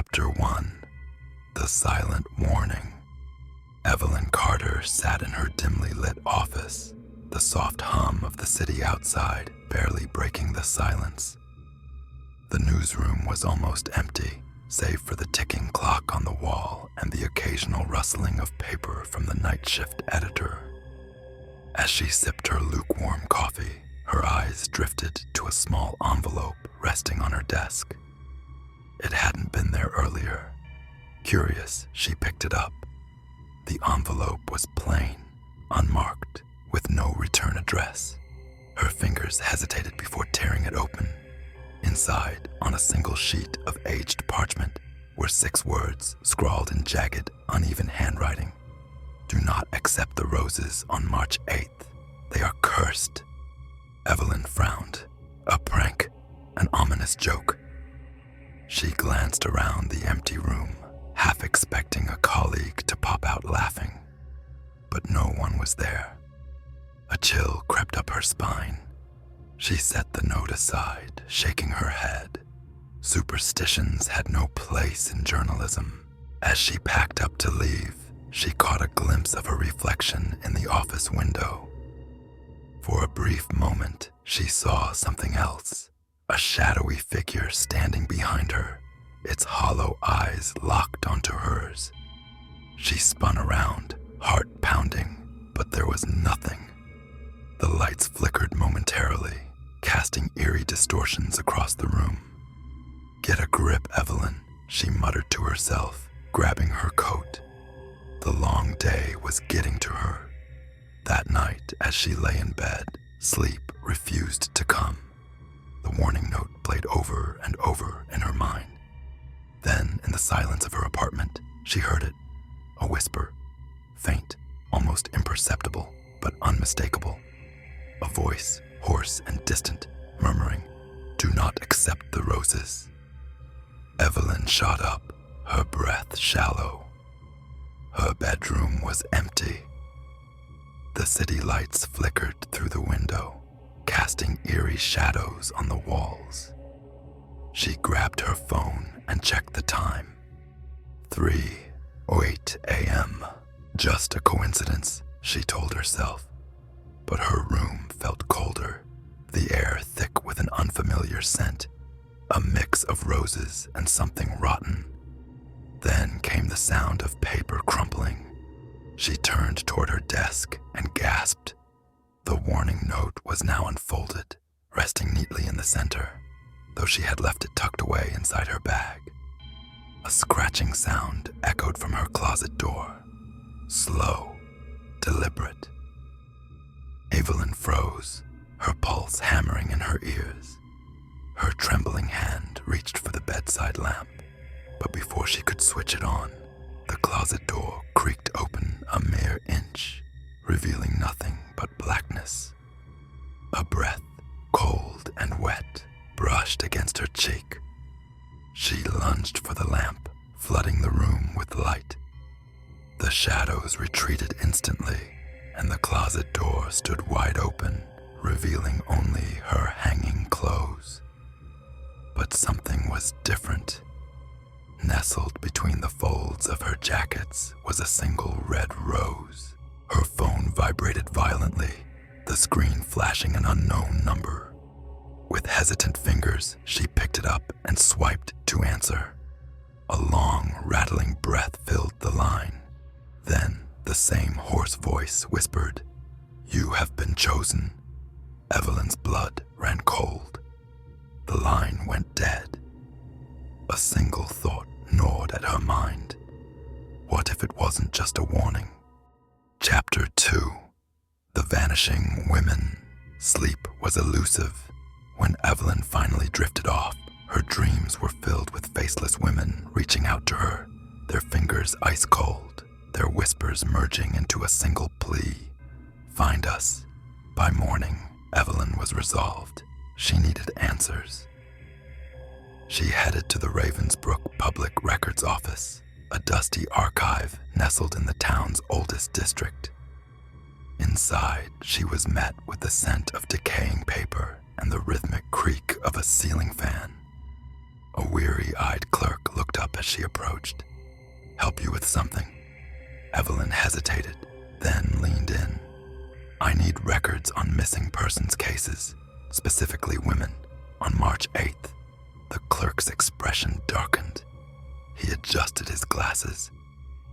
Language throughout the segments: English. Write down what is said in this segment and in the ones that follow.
Chapter 1. The Silent Warning. Evelyn Carter sat in her dimly lit office, the soft hum of the city outside barely breaking the silence. The newsroom was almost empty, save for the ticking clock on the wall and the occasional rustling of paper from the night shift editor. As she sipped her lukewarm coffee, her eyes drifted to a small envelope resting on her desk. It hadn't been there earlier. Curious, she picked it up. The envelope was plain, unmarked, with no return address. Her fingers hesitated before tearing it open. Inside, on a single sheet of aged parchment, were 6 words scrawled in jagged, uneven handwriting. Do not accept the roses on March 8th. They are cursed. Evelyn frowned. A prank, an ominous joke. She glanced around the empty room, half expecting a colleague to pop out laughing. But no one was there. A chill crept up her spine. She set the note aside, shaking her head. Superstitions had no place in journalism. As she packed up to leave, she caught a glimpse of her reflection in the office window. For a brief moment, she saw something else. A shadowy figure standing behind her, its hollow eyes locked onto hers. She spun around, heart pounding, but there was nothing. The lights flickered momentarily, casting eerie distortions across the room. "Get a grip, Evelyn," she muttered to herself, grabbing her coat. The long day was getting to her. That night, as she lay in bed, sleep refused to come. The warning note played over and over in her mind. Then, in the silence of her apartment, she heard it. A whisper, faint, almost imperceptible, but unmistakable. A voice, hoarse and distant, murmuring, "Do not accept the roses." Evelyn shot up, her breath shallow. Her bedroom was empty. The city lights flickered through the window, casting eerie shadows on the walls. She grabbed her phone and checked the time. 3:08 a.m. Just a coincidence, she told herself. But her room felt colder, the air thick with an unfamiliar scent, a mix of roses and something rotten. Then came the sound of paper crumpling. She turned toward her desk and gasped. The warning note was now unfolded, resting neatly in the center, though she had left it tucked away inside her bag. A scratching sound echoed from her closet door, slow, deliberate. Evelyn froze, her pulse hammering in her ears. Her trembling hand reached for the bedside lamp, but before she could switch it on, the closet door creaked open a mere inch, revealing nothing but blackness. A breath, cold and wet, brushed against her cheek. She lunged for the lamp, flooding the room with light. The shadows retreated instantly, and the closet door stood wide open, revealing only her hanging clothes. But something was different. Nestled between the folds of her jackets was a single red rose. Her phone vibrated violently, the screen flashing an unknown number. With hesitant fingers, she picked it up and swiped to answer. A long, rattling breath filled the line. Then, the same hoarse voice whispered, "You have been chosen." Evelyn's blood ran cold. The line went dead. A single thought gnawed at her mind. What if it wasn't just a warning? Chapter 2. The Vanishing Women. Sleep was elusive. When Evelyn finally drifted off, her dreams were filled with faceless women reaching out to her, their fingers ice cold, their whispers merging into a single plea. Find us. By morning, Evelyn was resolved. She needed answers. She headed to the Ravensbrook Public Records Office, a dusty archive nestled in the town's oldest district. Inside, she was met with the scent of decaying paper and the rhythmic creak of a ceiling fan. A weary-eyed clerk looked up as she approached. "Help you with something?" Evelyn hesitated, then leaned in. "I need records on missing persons cases, specifically women, on March 8th. The clerk's expression darkened. He adjusted his glasses.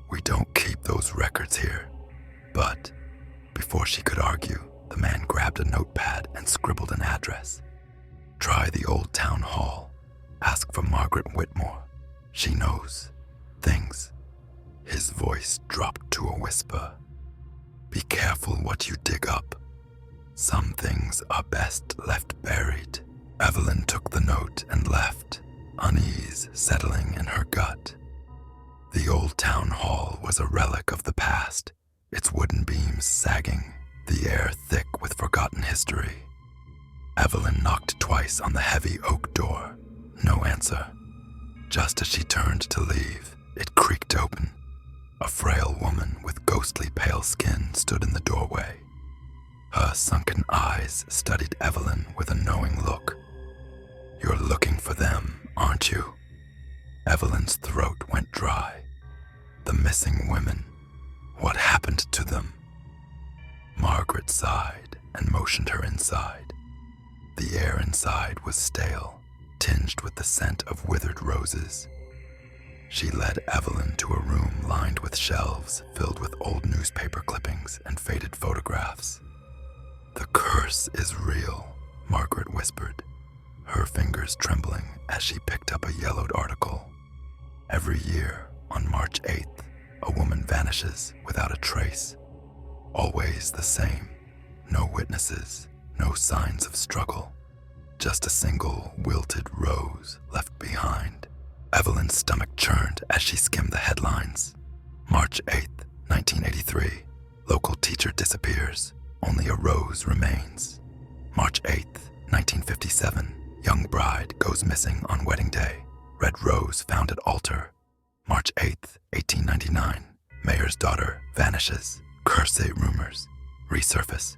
"We don't keep those records here." But before she could argue, the man grabbed a notepad and scribbled an address. "Try the old town hall. Ask for Margaret Whitmore. She knows things." His voice dropped to a whisper. "Be careful what you dig up. Some things are best left buried." Evelyn took the note and left, unease settling in her gut. The old town hall was a relic of the past, its wooden beams sagging, the air thick with forgotten history. Evelyn knocked twice on the heavy oak door. No answer. Just as she turned to leave, it creaked open. A frail woman with ghostly pale skin stood in the doorway. Her sunken eyes studied Evelyn with a knowing look. "You're looking for them, aren't you?" Evelyn's throat went dry. The missing women. What happened to them? Margaret sighed and motioned her inside. The air inside was stale, tinged with the scent of withered roses. She led Evelyn to a room lined with shelves filled with old newspaper clippings and faded photographs. "The curse is real," Margaret whispered, her fingers trembling as she picked up a yellowed article. "Every year, on March 8th, a woman vanishes without a trace. Always the same. No witnesses, no signs of struggle. Just a single wilted rose left behind." Evelyn's stomach churned as she skimmed the headlines. March 8th, 1983. Local teacher disappears. Only a rose remains. March 8th, 1957. Young bride goes missing on wedding day. Red rose found at altar. March 8th, 1899. Mayor's daughter vanishes. Curse rumors resurface.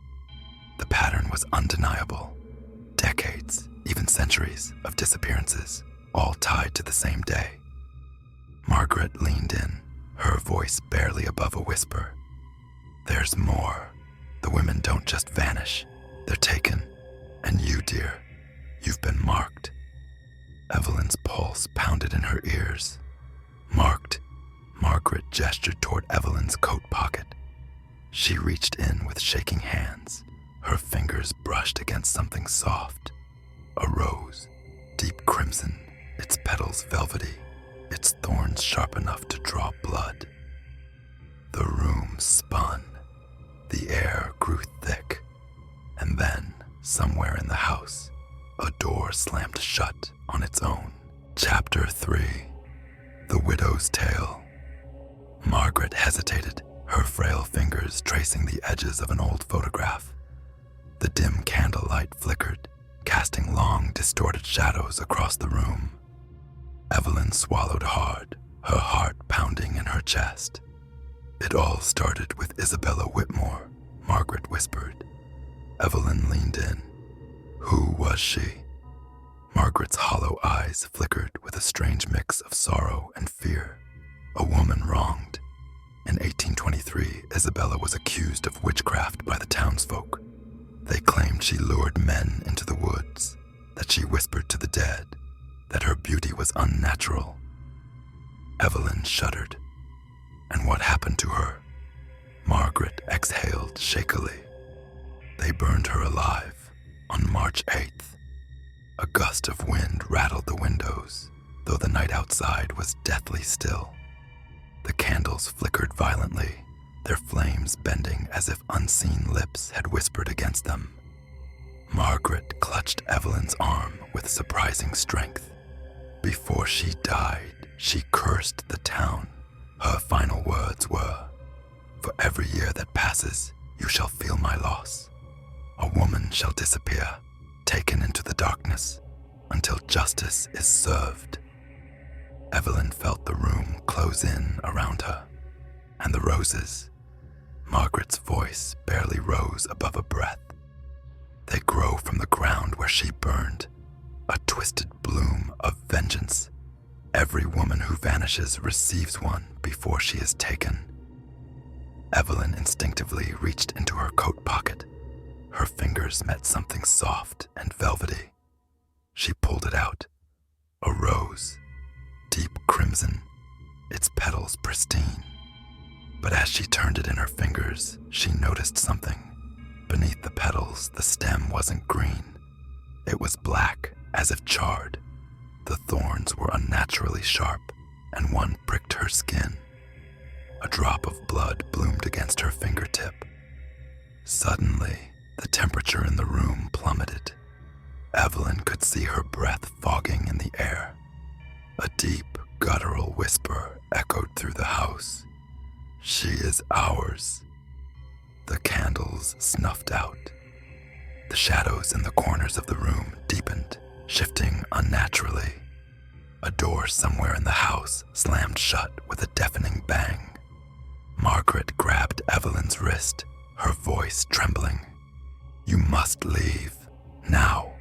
The pattern was undeniable. Decades, even centuries, of disappearances, all tied to the same day. Margaret leaned in, her voice barely above a whisper. "There's more. The women don't just vanish. They're taken. And you, dear, you've been marked." Evelyn's pulse pounded in her ears. "Marked?" Margaret gestured toward Evelyn's coat pocket. She reached in with shaking hands. Her fingers brushed against something soft. A rose, deep crimson, its petals velvety, its thorns sharp enough to draw blood. The room spun. The air grew thick. And then, somewhere in the house, a door slammed shut on its own. Chapter 3. The Widow's Tale. Margaret hesitated, her frail fingers tracing the edges of an old photograph. The dim candlelight flickered, casting long, distorted shadows across the room. Evelyn swallowed hard, her heart pounding in her chest. "It all started with Isabella Whitmore," Margaret whispered. Evelyn leaned in. "Who was she?" Margaret's hollow eyes flickered with a strange mix of sorrow and fear. "A woman wronged. In 1823, Isabella was accused of witchcraft by the townsfolk. They claimed she lured men into the woods, that she whispered to the dead, that her beauty was unnatural." Evelyn shuddered. "And what happened to her?" Margaret exhaled shakily. "They burned her alive on March 8th. A gust of wind rattled the windows, though the night outside was deathly still. The candles flickered violently, their flames bending as if unseen lips had whispered against them. Margaret clutched Evelyn's arm with surprising strength. Before she died, she cursed the town. Her final words were, "For every year that passes, you shall feel my loss. A woman shall disappear, taken into the darkness, until justice is served." Evelyn felt the room close in around her, and the roses. Margaret's voice barely rose above a breath. "They grow from the ground where she burned, a twisted bloom of vengeance. Every woman who vanishes receives one before she is taken. Evelyn instinctively reached into her coat pocket. Her fingers met something soft and velvety. She pulled it out. A rose, deep crimson, its petals pristine. But as she turned it in her fingers, she noticed something. Beneath the petals, the stem wasn't green. It was black, as if charred. The thorns were unnaturally sharp, and one pricked her skin. A drop of blood bloomed against her fingertip. Suddenly, the temperature in the room plummeted. Evelyn could see her breath fogging in the air. A deep, guttural whisper echoed through the house. "She is ours." The candles snuffed out. The shadows in the corners of the room deepened, shifting unnaturally. A door somewhere in the house slammed shut with a deafening bang. Margaret grabbed Evelyn's wrist, her voice trembling. "You must leave, now."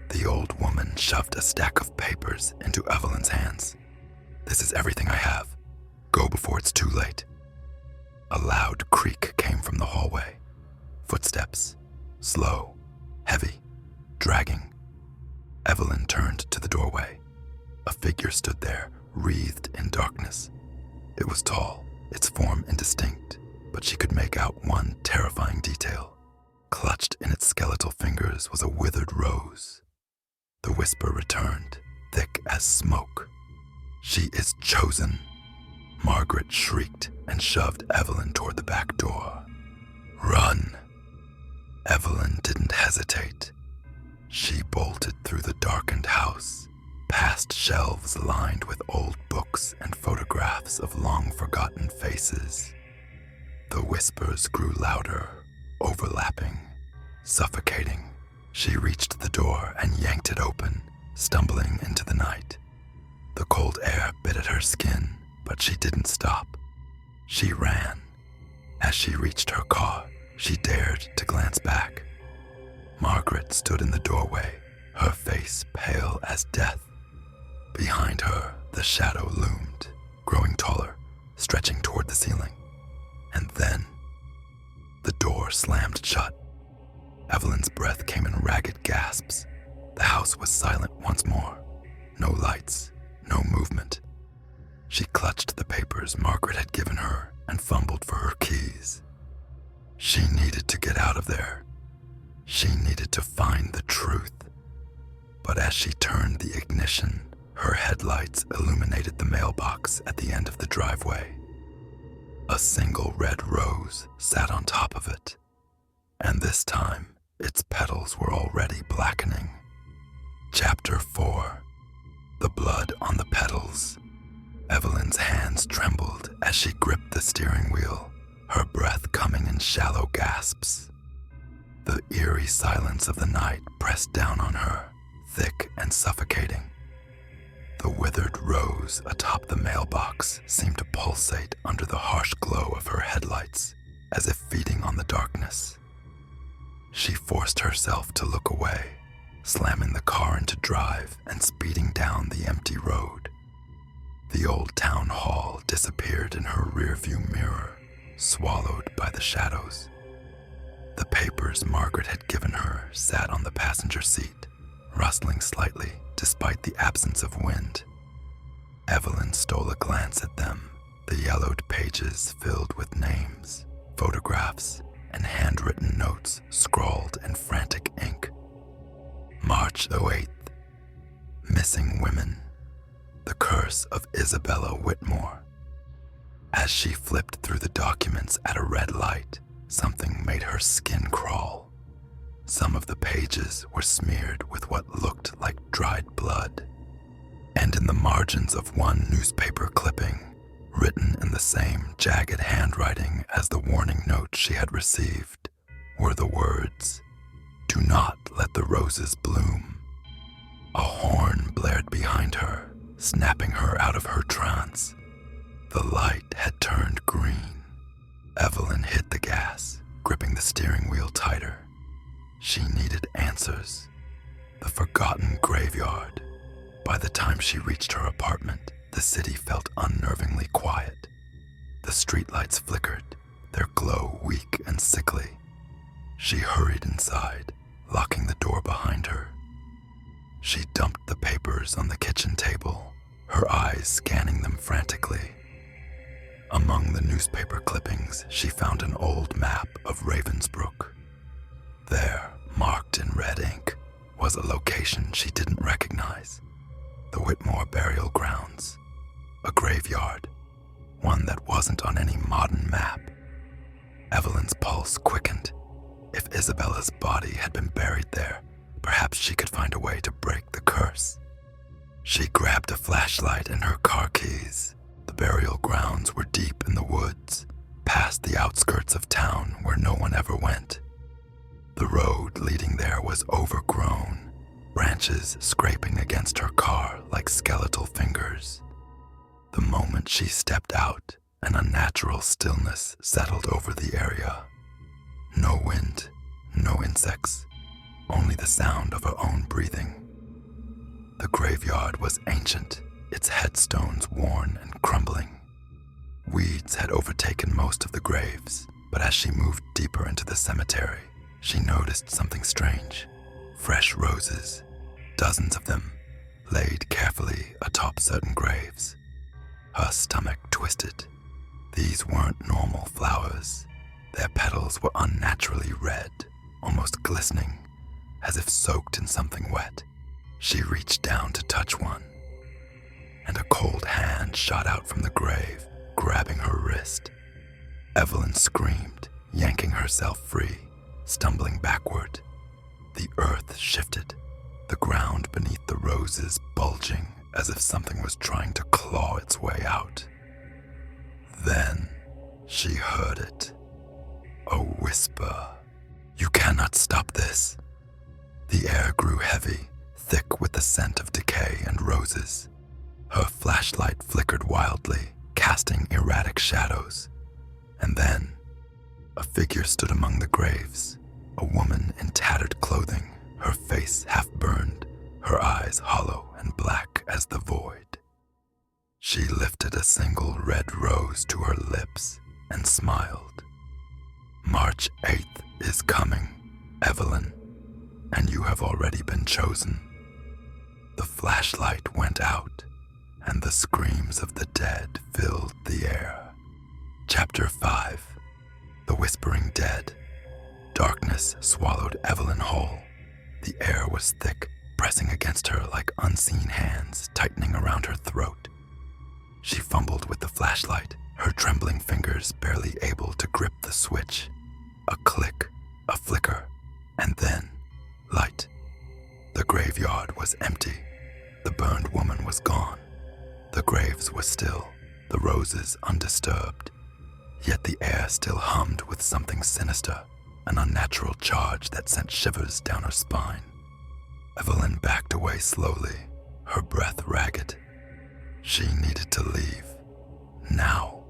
The old woman shoved a stack of papers into Evelyn's hands. "This is everything I have. Go before it's too late." A loud creak came from the hallway. Footsteps, slow, heavy, dragging. Evelyn turned to the doorway. A figure stood there, wreathed in darkness. It was tall, its form indistinct, but she could make out one terrifying detail. Clutched in its skeletal fingers was a withered rose. The whisper returned, thick as smoke. "She is chosen." Margaret shrieked and shoved Evelyn toward the back door. "Run." Evelyn didn't hesitate. She bolted through the darkened house, past shelves lined with old books and photographs of long-forgotten faces. The whispers grew louder, overlapping, suffocating. She reached the door and yanked it open, stumbling into the night. The cold air bit at her skin, but she didn't stop. She ran. As she reached her car, she dared to glance back. Margaret stood in the doorway, her face pale as death. Behind her, the shadow loomed, growing taller, stretching toward the ceiling. And then, the door slammed shut. Evelyn's breath came in ragged gasps. The house was silent once more. No lights, no movement. She clutched the papers Margaret had given her and fumbled for her keys. She needed to get out of there. She needed to find the truth. But as she turned the ignition, her headlights illuminated the mailbox at the end of the driveway. A single red rose sat on top of it, and this time, its petals were already blackening. Chapter 4. The Blood on the Petals. Evelyn's hands trembled as she gripped the steering wheel, her breath coming in shallow gasps. The eerie silence of the night pressed down on her, thick and suffocating. The withered rose atop the mailbox seemed to pulsate under the harsh glow of her headlights, as if feeding on the darkness. She forced herself to look away, slamming the car into drive and speeding down the empty road. The old town hall disappeared in her rearview mirror, swallowed by the shadows. The papers Margaret had given her sat on the passenger seat, rustling slightly despite the absence of wind. Evelyn stole a glance at them, the yellowed pages filled with names, photographs, and handwritten notes scrawled in frantic ink. March 8th. Missing women. The curse of Isabella Whitmore. As she flipped through the documents at a red light, something made her skin crawl. Some of the pages were smeared with what looked like dried blood. And in the margins of one newspaper clipping, written in the same jagged handwriting as the warning note she had received, were the words, "Do not let the roses bloom." A horn blared behind her, snapping her out of her trance. The light had turned green. Evelyn hit the gas, gripping the steering wheel tighter. She needed answers. The forgotten graveyard. By the time she reached her apartment, the city felt unnervingly quiet. The streetlights flickered, their glow weak and sickly. She hurried inside, locking the door behind her. She dumped the papers on the kitchen table, her eyes scanning them frantically. Among the newspaper clippings, she found an old map of Ravensbrook. There, marked in red ink, was a location she didn't recognize. The Whitmore burial grounds. A graveyard, one that wasn't on any modern map. Evelyn's pulse quickened. If Isabella's body had been buried there, perhaps she could find a way to break the curse. She grabbed a flashlight and her car keys. The burial grounds were deep in the woods, past the outskirts of town where no one ever went. The road leading there was overgrown, branches scraping against her car like skeletal fingers. The moment she stepped out, an unnatural stillness settled over the area. No wind, no insects, only the sound of her own breathing. The graveyard was ancient, its headstones worn and crumbling. Weeds had overtaken most of the graves, but as she moved deeper into the cemetery, she noticed something strange. Fresh roses, dozens of them, laid carefully atop certain graves. Her stomach twisted. These weren't normal flowers. Their petals were unnaturally red, almost glistening, as if soaked in something wet. She reached down to touch one, and a cold hand shot out from the grave, grabbing her wrist. Evelyn screamed, yanking herself free, stumbling backward. The earth shifted, the ground beneath the roses bulging as if something was trying to claw its way out. Then she heard it. A whisper. "You cannot stop this." The air grew heavy, thick with the scent of decay and roses. Her flashlight flickered wildly, casting erratic shadows. And then, a figure stood among the graves, a woman in tattered clothing, her face half burned, her eyes hollow and black as the void. She lifted a single red rose to her lips and smiled. "March 8th is coming, Evelyn, and you have already been chosen." The flashlight went out, and the screams of the dead filled the air. Chapter 5. The Whispering Dead. Darkness swallowed Evelyn whole. The air was thick, pressing against her like unseen hands tightening around her throat. She fumbled with the flashlight, her trembling fingers barely able to grip the switch. A click, a flicker, and then light. The graveyard was empty. The burned woman was gone. The graves were still, the roses undisturbed. Yet the air still hummed with something sinister, an unnatural charge that sent shivers down her spine. Evelyn backed away slowly, her breath ragged. She needed to leave. Now.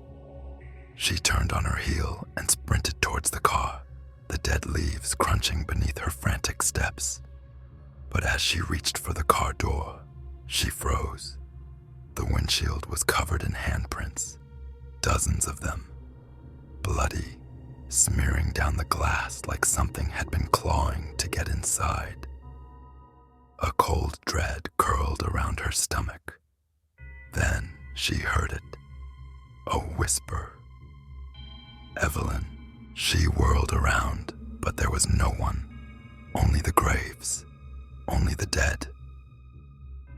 She turned on her heel and sprinted towards the car, the dead leaves crunching beneath her frantic steps. But as she reached for the car door, she froze. The windshield was covered in handprints, dozens of them, bloody, smearing down the glass like something had been clawing to get inside. A cold dread curled around her stomach. Then she heard it, a whisper. Evelyn. She whirled around, but there was no one. Only the graves, only the dead.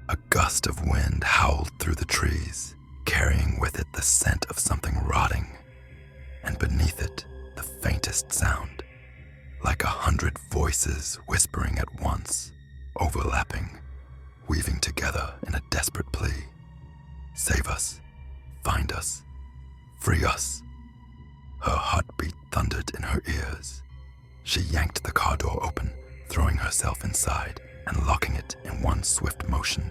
A gust of wind howled through the trees, carrying with it the scent of something rotting, and beneath it, the faintest sound, like 100 voices whispering at once, overlapping, weaving together in a desperate plea. Save us, find us, free us. Her heartbeat thundered in her ears. She yanked the car door open, throwing herself inside and locking it in one swift motion.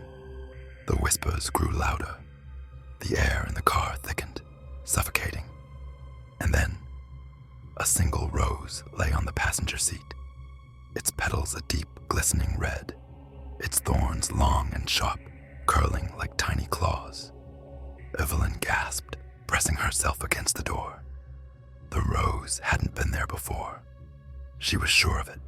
The whispers grew louder. The air in the car thickened, suffocating. And then, a single rose lay on the passenger seat, its petals a deep, glistening red, its thorns long and sharp, Evelyn gasped, pressing herself against the door. The rose hadn't been there before. She was sure of it.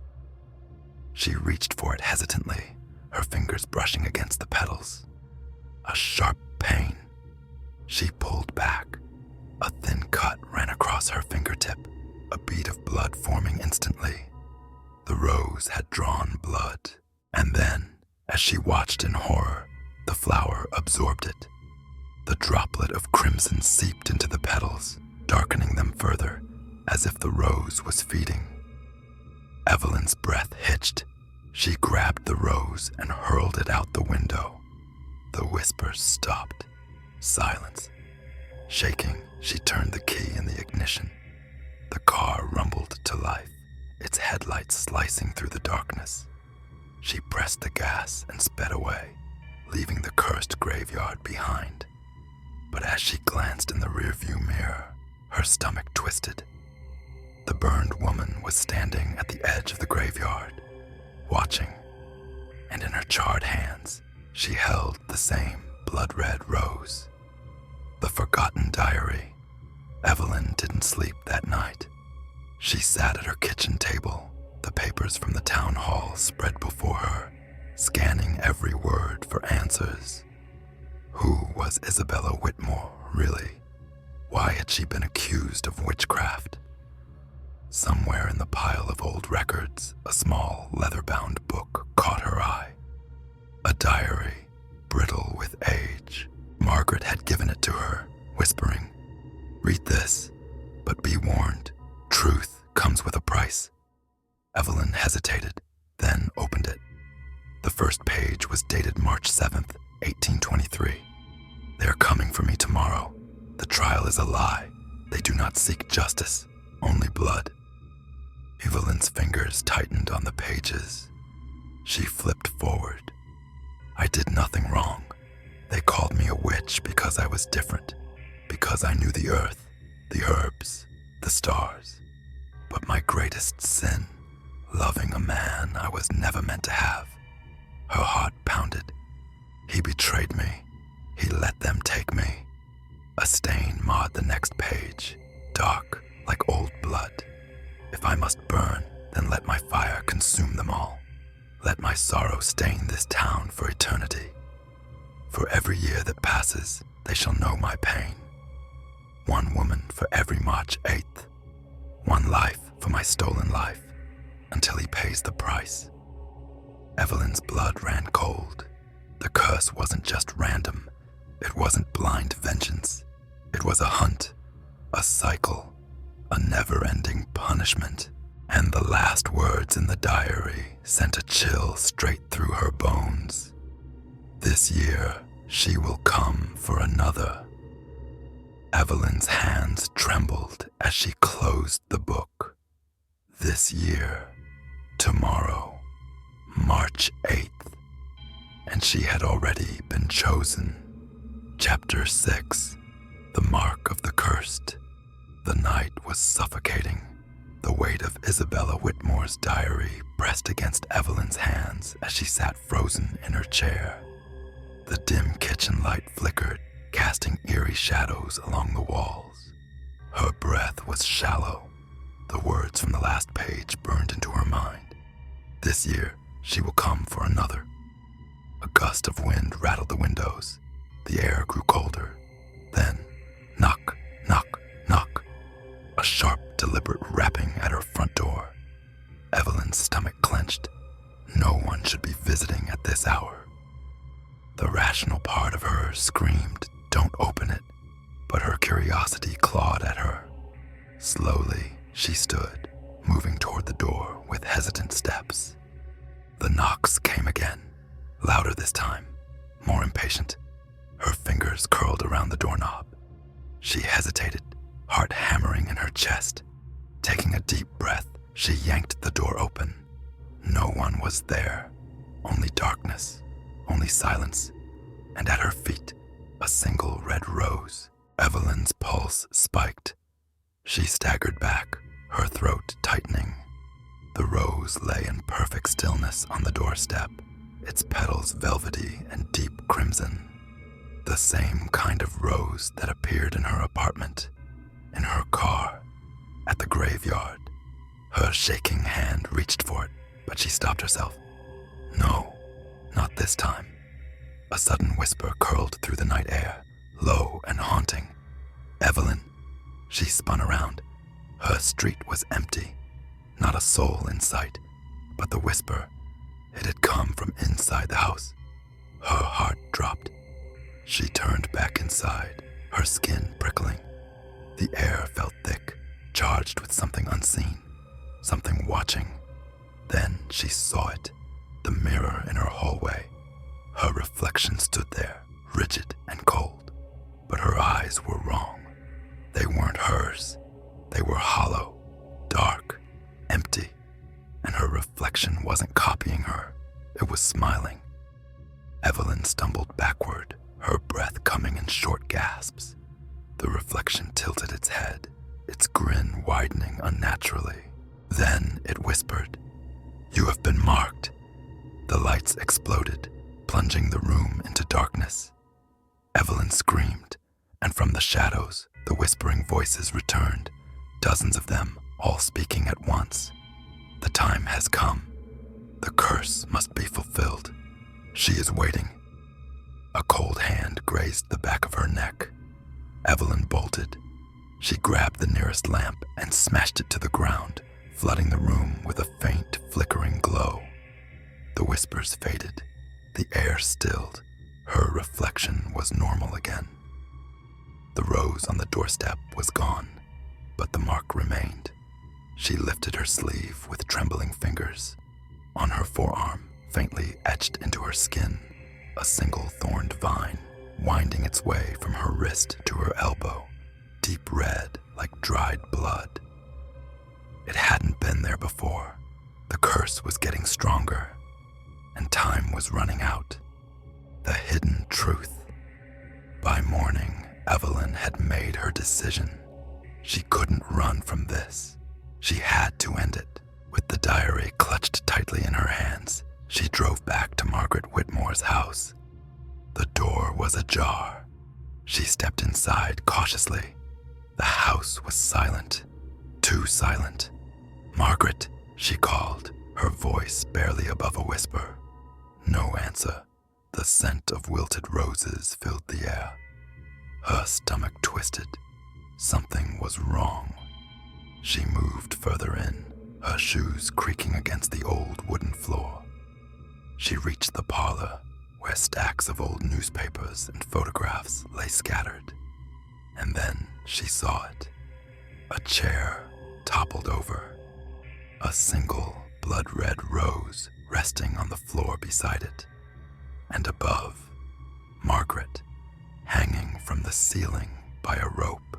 She reached for it hesitantly, her fingers brushing against the petals. A sharp pain. She pulled back. A thin cut ran across her fingertip, a bead of blood forming instantly. The rose had drawn blood, and then, as she watched in horror, the flower absorbed it. The droplet of crimson seeped into the petals, darkening them further, as if the rose was feeding. Evelyn's breath hitched. She grabbed the rose and hurled it out the window. The whispers stopped. Silence. Shaking, she turned the key in the ignition. The car rumbled to life, its headlights slicing through the darkness. She pressed the gas and sped away, leaving the cursed graveyard behind. But as she glanced in the rearview mirror, her stomach twisted. The burned woman was standing at the edge of the graveyard, watching, and in her charred hands, she held the same blood-red rose. The forgotten diary. Evelyn didn't sleep that night. She sat at her kitchen table, the papers from the town hall spread before her, scanning every word for answers. Who was Isabella Whitmore, really? Why had she been accused of witchcraft? Somewhere in the pile of old records, a small leather-bound book caught her eye. A diary, brittle with age. Margaret had given it to her, whispering, "Read this, but be warned, truth comes with a price." Evelyn hesitated, then opened it. The first page was dated March 7th, 1823. "They are coming for me tomorrow. The trial is a lie. They do not seek justice, only blood." Evelyn's fingers tightened on the pages. She flipped forward. "I did nothing wrong. They called me a witch because I was different, because I knew the earth, the herbs, the stars. But my greatest sin, loving a man I was never meant to have." Her heart pounded. He betrayed me. He let them take me. A stain marred the next page, dark like old blood. "If I must burn, then let my fire consume them all. Let my sorrow stain this town for eternity. For every year that passes, they shall know my pain. One woman for every March 8th. One life for my stolen life, until he pays the price." Evelyn's blood ran cold. The curse wasn't just random. It wasn't blind vengeance. It was a hunt, a cycle, a never-ending punishment. And the last words in the diary sent a chill straight through her bones. "This year, she will come for another." Evelyn's hands trembled as she closed the book. This year, tomorrow, March 8th, and she had already been chosen. Chapter 6, The Mark of the Cursed. The night was suffocating. The weight of Isabella Whitmore's diary pressed against Evelyn's hands as she sat frozen in her chair. The dim kitchen light flickered, casting eerie shadows along the walls. Her breath was shallow. The words from the last page burned into her mind. This year, she will come for another. A gust of wind rattled the windows. The air grew colder. Then, knock, knock, knock. A sharp, deliberate rapping at her front door. Evelyn's stomach clenched. No one should be visiting at this hour. The rational part of her screamed, "Don't open it," but her curiosity clawed at her. Slowly, she stood, moving toward the door with hesitant steps. The knocks came again, louder this time, more impatient. Her fingers curled around the doorknob. She hesitated, heart hammering in her chest. Taking a deep breath, she yanked the door open. No one was there, only darkness, only silence, and at her feet, a single red rose. Evelyn's pulse spiked. She staggered back, her throat tightening. The rose lay in perfect stillness on the doorstep, its petals velvety and deep crimson. The same kind of rose that appeared in her apartment, in her car, at the graveyard. Her shaking hand reached for it, but she stopped herself. No, not this time. A sudden whisper curled through the night air, low and haunting. Evelyn. She spun around. Her street was empty. Not a soul in sight, but the whisper, it had come from inside the house. Her heart dropped. She turned back inside, her skin prickling. The air felt thick, charged with something unseen, something watching. Then she saw it, the mirror in her hallway. Her reflection stood there, rigid and cold, but her eyes were wrong. They weren't hers. They were hollow, dark, empty, and her reflection wasn't copying her. It was smiling. Evelyn stumbled backward, her breath coming in short gasps. The reflection tilted its head, its grin widening unnaturally. Then it whispered, "You have been marked." The lights exploded, plunging the room into darkness. Evelyn screamed, and from the shadows, the whispering voices returned, dozens of them, all speaking at once. The time has come. The curse must be fulfilled. She is waiting. A cold hand grazed the back of her neck. Evelyn bolted. She grabbed the nearest lamp and smashed it to the ground, flooding the room with a faint, flickering glow. The whispers faded. The air stilled. Her reflection was normal again. The rose on the doorstep was gone, but the mark remained. She lifted her sleeve with trembling fingers. On her forearm, faintly etched into her skin, a single thorned vine, winding its way from her wrist to her elbow, deep red like dried blood. It hadn't been there before. The curse was getting stronger, and time was running out. The hidden truth. By morning, Evelyn had made her decision. She couldn't run from this. She had to end it. With the diary clutched tightly in her hands, she drove back to Margaret Whitmore's house. The door was ajar. She stepped inside cautiously. The house was silent, too silent. "Margaret," she called, her voice barely above a whisper. No answer. The scent of wilted roses filled the air. Her stomach twisted. Something was wrong. She moved further in, her shoes creaking against the old wooden floor. She reached the parlor, where stacks of old newspapers and photographs lay scattered. And then she saw it. A chair toppled over. A single blood-red rose resting on the floor beside it. And above, Margaret, hanging from the ceiling by a rope.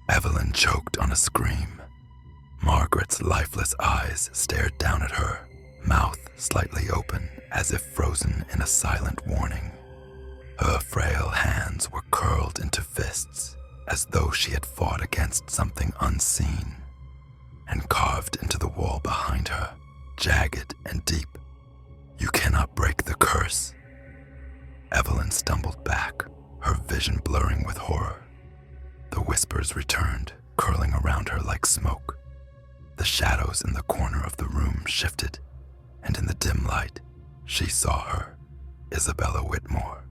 Evelyn choked on a scream. Margaret's lifeless eyes stared down at her, mouth slightly open as if frozen in a silent warning. Her frail hands were curled into fists, as though she had fought against something unseen. And carved into the wall behind her, jagged and deep, "You cannot break the curse." Evelyn stumbled back, her vision blurring with horror. The whispers returned, curling around her like smoke. The shadows in the corner of the room shifted, and in the dim light, she saw her, Isabella Whitmore,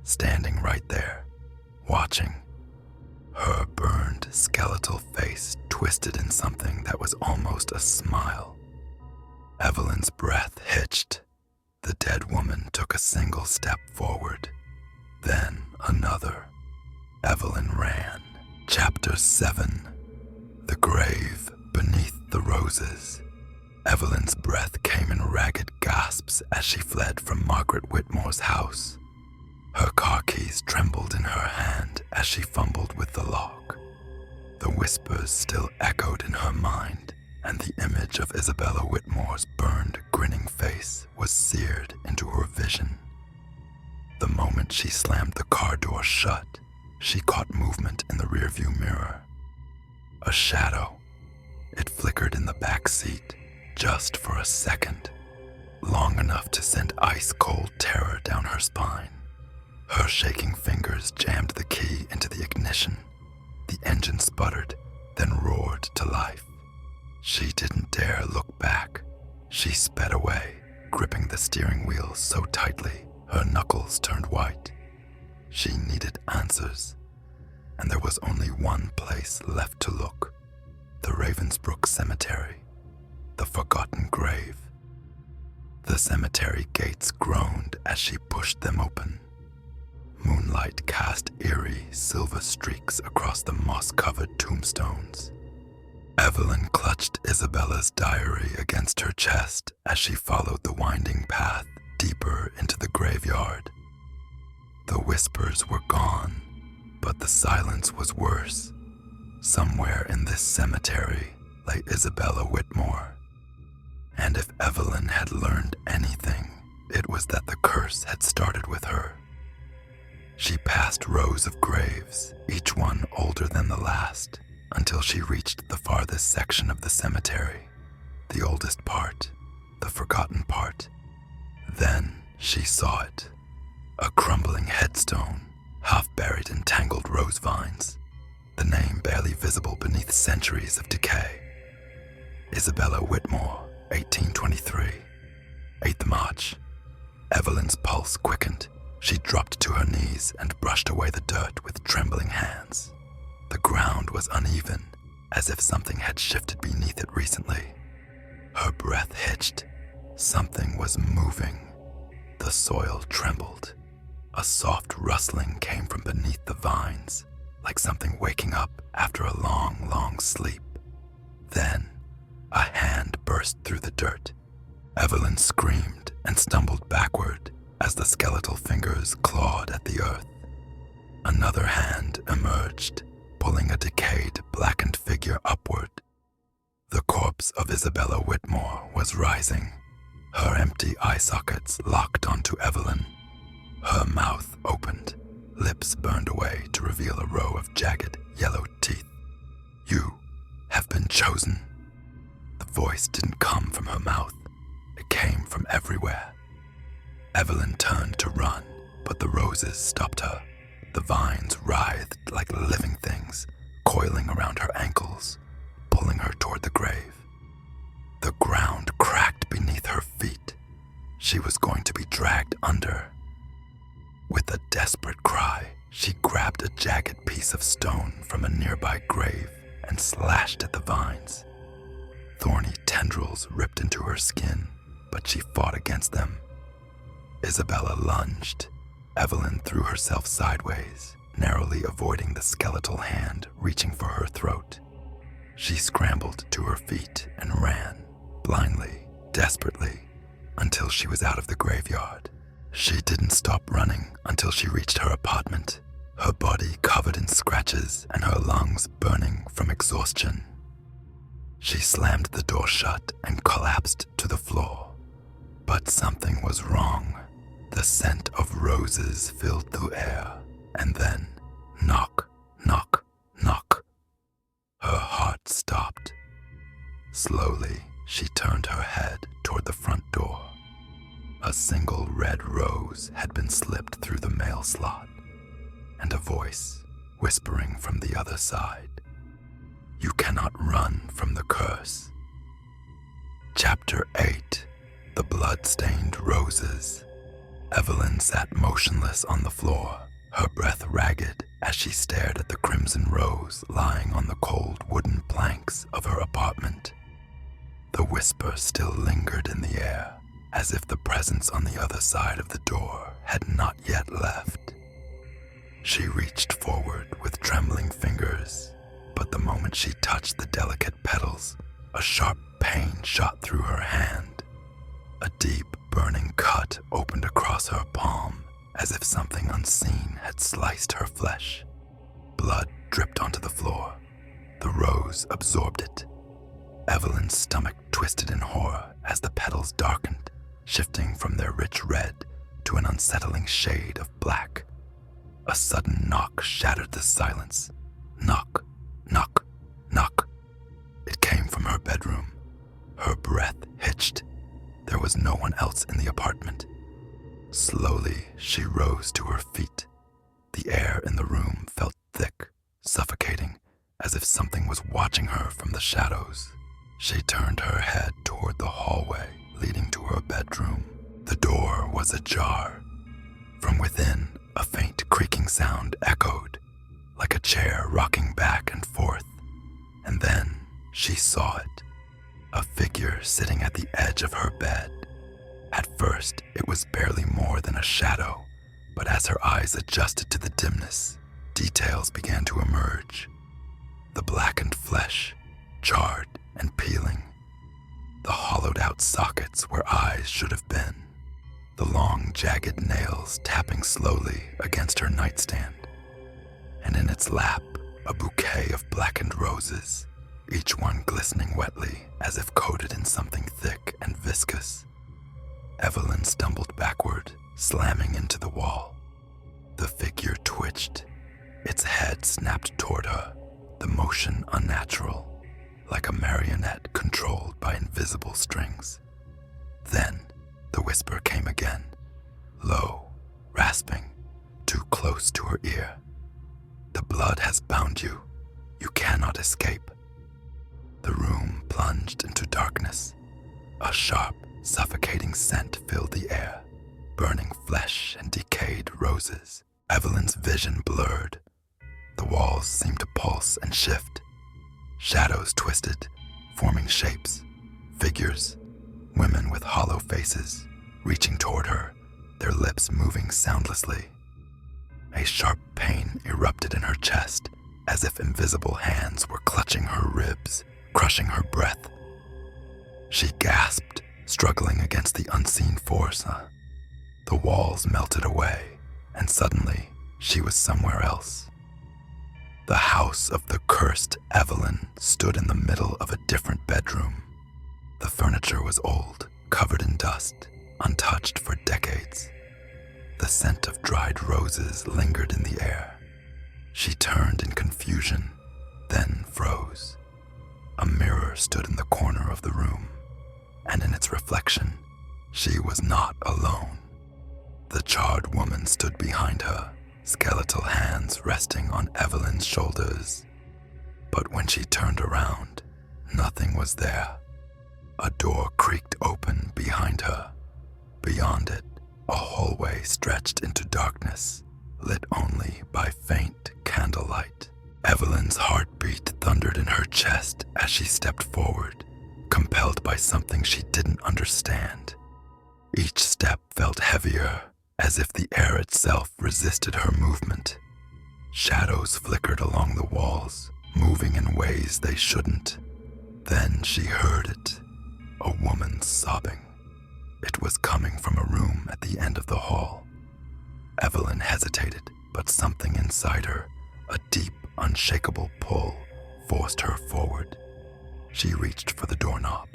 standing right there, watching. Her burned, skeletal face twisted in something that was almost a smile. Evelyn's breath hitched. The dead woman took a single step forward, then another. Evelyn ran. Chapter 7. The Grave Beneath the Roses. Evelyn's breath came in ragged gasps as she fled from Margaret Whitmore's house. Her car keys trembled in her hand as she fumbled with the lock. The whispers still echoed in her mind, and the image of Isabella Whitmore's burned, grinning face was seared into her vision. The moment she slammed the car door shut, she caught movement in the rearview mirror. A shadow. It flickered in the back seat, just for a second, long enough to send ice-cold terror down her spine. Her shaking fingers jammed the key into the ignition. The engine sputtered, then roared to life. She didn't dare look back. She sped away, gripping the steering wheel so tightly her knuckles turned white. She needed answers, and there was only one place left to look: the Ravensbrook Cemetery, the forgotten grave. The cemetery gates groaned as she pushed them open. Moonlight cast eerie silver streaks across the moss-covered tombstones. Evelyn clutched Isabella's diary against her chest as she followed the winding path deeper into the graveyard. The whispers were gone, but the silence was worse. Somewhere in this cemetery lay Isabella Whitmore. And if Evelyn had learned anything, it was that the curse had started with her. She passed rows of graves, each one older than the last, until she reached the farthest section of the cemetery, the oldest part, the forgotten part. Then she saw it, a crumbling headstone, half buried in tangled rose vines, the name barely visible beneath centuries of decay. Isabella Whitmore, 1823, 8th March. Evelyn's pulse quickened. She dropped to her knees and brushed away the dirt with trembling hands. The ground was uneven, as if something had shifted beneath it recently. Her breath hitched. Something was moving. The soil trembled. A soft rustling came from beneath the vines, like something waking up after a long, long sleep. Then, a hand burst through the dirt. Evelyn screamed and stumbled backward as the skeletal fingers clawed at the earth. Another hand emerged, pulling a decayed, blackened figure upward. The corpse of Isabella Whitmore was rising, her empty eye sockets locked onto Evelyn. Her mouth opened, lips burned away to reveal a row of jagged, yellow teeth. "You have been chosen." The voice didn't come from her mouth. It came from everywhere. Evelyn turned to run, but the roses stopped her. The vines writhed like living things, coiling around her ankles, pulling her toward the grave. The ground cracked beneath her feet. She was going to be dragged under. With a desperate cry, she grabbed a jagged piece of stone from a nearby grave and slashed at the vines. Thorny tendrils ripped into her skin, but she fought against them. Isabella lunged. Evelyn threw herself sideways, narrowly avoiding the skeletal hand reaching for her throat. She scrambled to her feet and ran, blindly, desperately, until she was out of the graveyard. She didn't stop running until she reached her apartment, her body covered in scratches and her lungs burning from exhaustion. She slammed the door shut and collapsed to the floor. But something was wrong. The scent of roses filled the air, and then, knock, knock, knock. Her heart stopped. Slowly, she turned her head toward the front door. A single red rose had been slipped through the mail slot, and a voice whispering from the other side, "You cannot run from the curse." Chapter 8. The Blood-Stained Roses. Evelyn sat motionless on the floor, her breath ragged as she stared at the crimson rose lying on the cold wooden planks of her apartment. The whisper still lingered in the air, as if the presence on the other side of the door had not yet left. She reached forward with trembling fingers, but the moment she touched the delicate petals, a sharp pain shot through her hand. A deep, burning cut opened across her palm, as if something unseen had sliced her flesh. Blood dripped onto the floor. The rose absorbed it. Evelyn's stomach twisted in horror as the petals darkened, shifting from their rich red to an unsettling shade of black. A sudden knock shattered the silence. Knock, knock, knock. It came from her bedroom. Her breath hitched. There was no one else in the apartment. Slowly, she rose to her feet. The air in the room felt thick, suffocating, as if something was watching her from the shadows. She turned her head toward the hallway leading to her bedroom. The door was ajar. From within, a faint creaking sound echoed, like a chair rocking back and forth. And then she saw it, a figure sitting at the edge of her bed. At first, it was barely more than a shadow, but as her eyes adjusted to the dimness, details began to emerge. The blackened flesh, charred and peeling. The hollowed-out sockets where eyes should have been. The long, jagged nails tapping slowly against her nightstand. And in its lap, a bouquet of blackened roses, each one glistening wetly as if coated in something thick and viscous. Evelyn stumbled backward, slamming into the wall. The figure twitched. Its head snapped toward her, the motion unnatural, like a marionette controlled by invisible strings. Then, the whisper came again, low, rasping, too close to her ear. "The blood has bound you. You cannot escape." The room plunged into darkness. A sharp, suffocating scent filled the air, burning flesh and decayed roses. Evelyn's vision blurred. The walls seemed to pulse and shift. Shadows twisted, forming shapes, figures, women with hollow faces, reaching toward her, their lips moving soundlessly. A sharp pain erupted in her chest, as if invisible hands were clutching her ribs, crushing her breath. She gasped, struggling against the unseen force. The walls melted away, and suddenly she was somewhere else. The house of the cursed Evelyn stood in the middle of a different bedroom. The furniture was old, covered in dust, untouched for decades. The scent of dried roses lingered in the air. She turned in confusion, then froze. A mirror stood in the corner of the room, and in its reflection, she was not alone. The charred woman stood behind her, skeletal hands resting on Evelyn's shoulders. But when she turned around, nothing was there. A door creaked open behind her. Beyond it, a hallway stretched into darkness, lit only by faint candlelight. Evelyn's heartbeat thundered in her chest as she stepped forward, compelled by something she didn't understand. Each step felt heavier, as if the air itself resisted her movement. Shadows flickered along the walls, moving in ways they shouldn't. Then she heard it, a woman sobbing. It was coming from a room at the end of the hall. Evelyn hesitated, but something inside her, a deep, unshakable pull, forced her forward. She reached for the doorknob.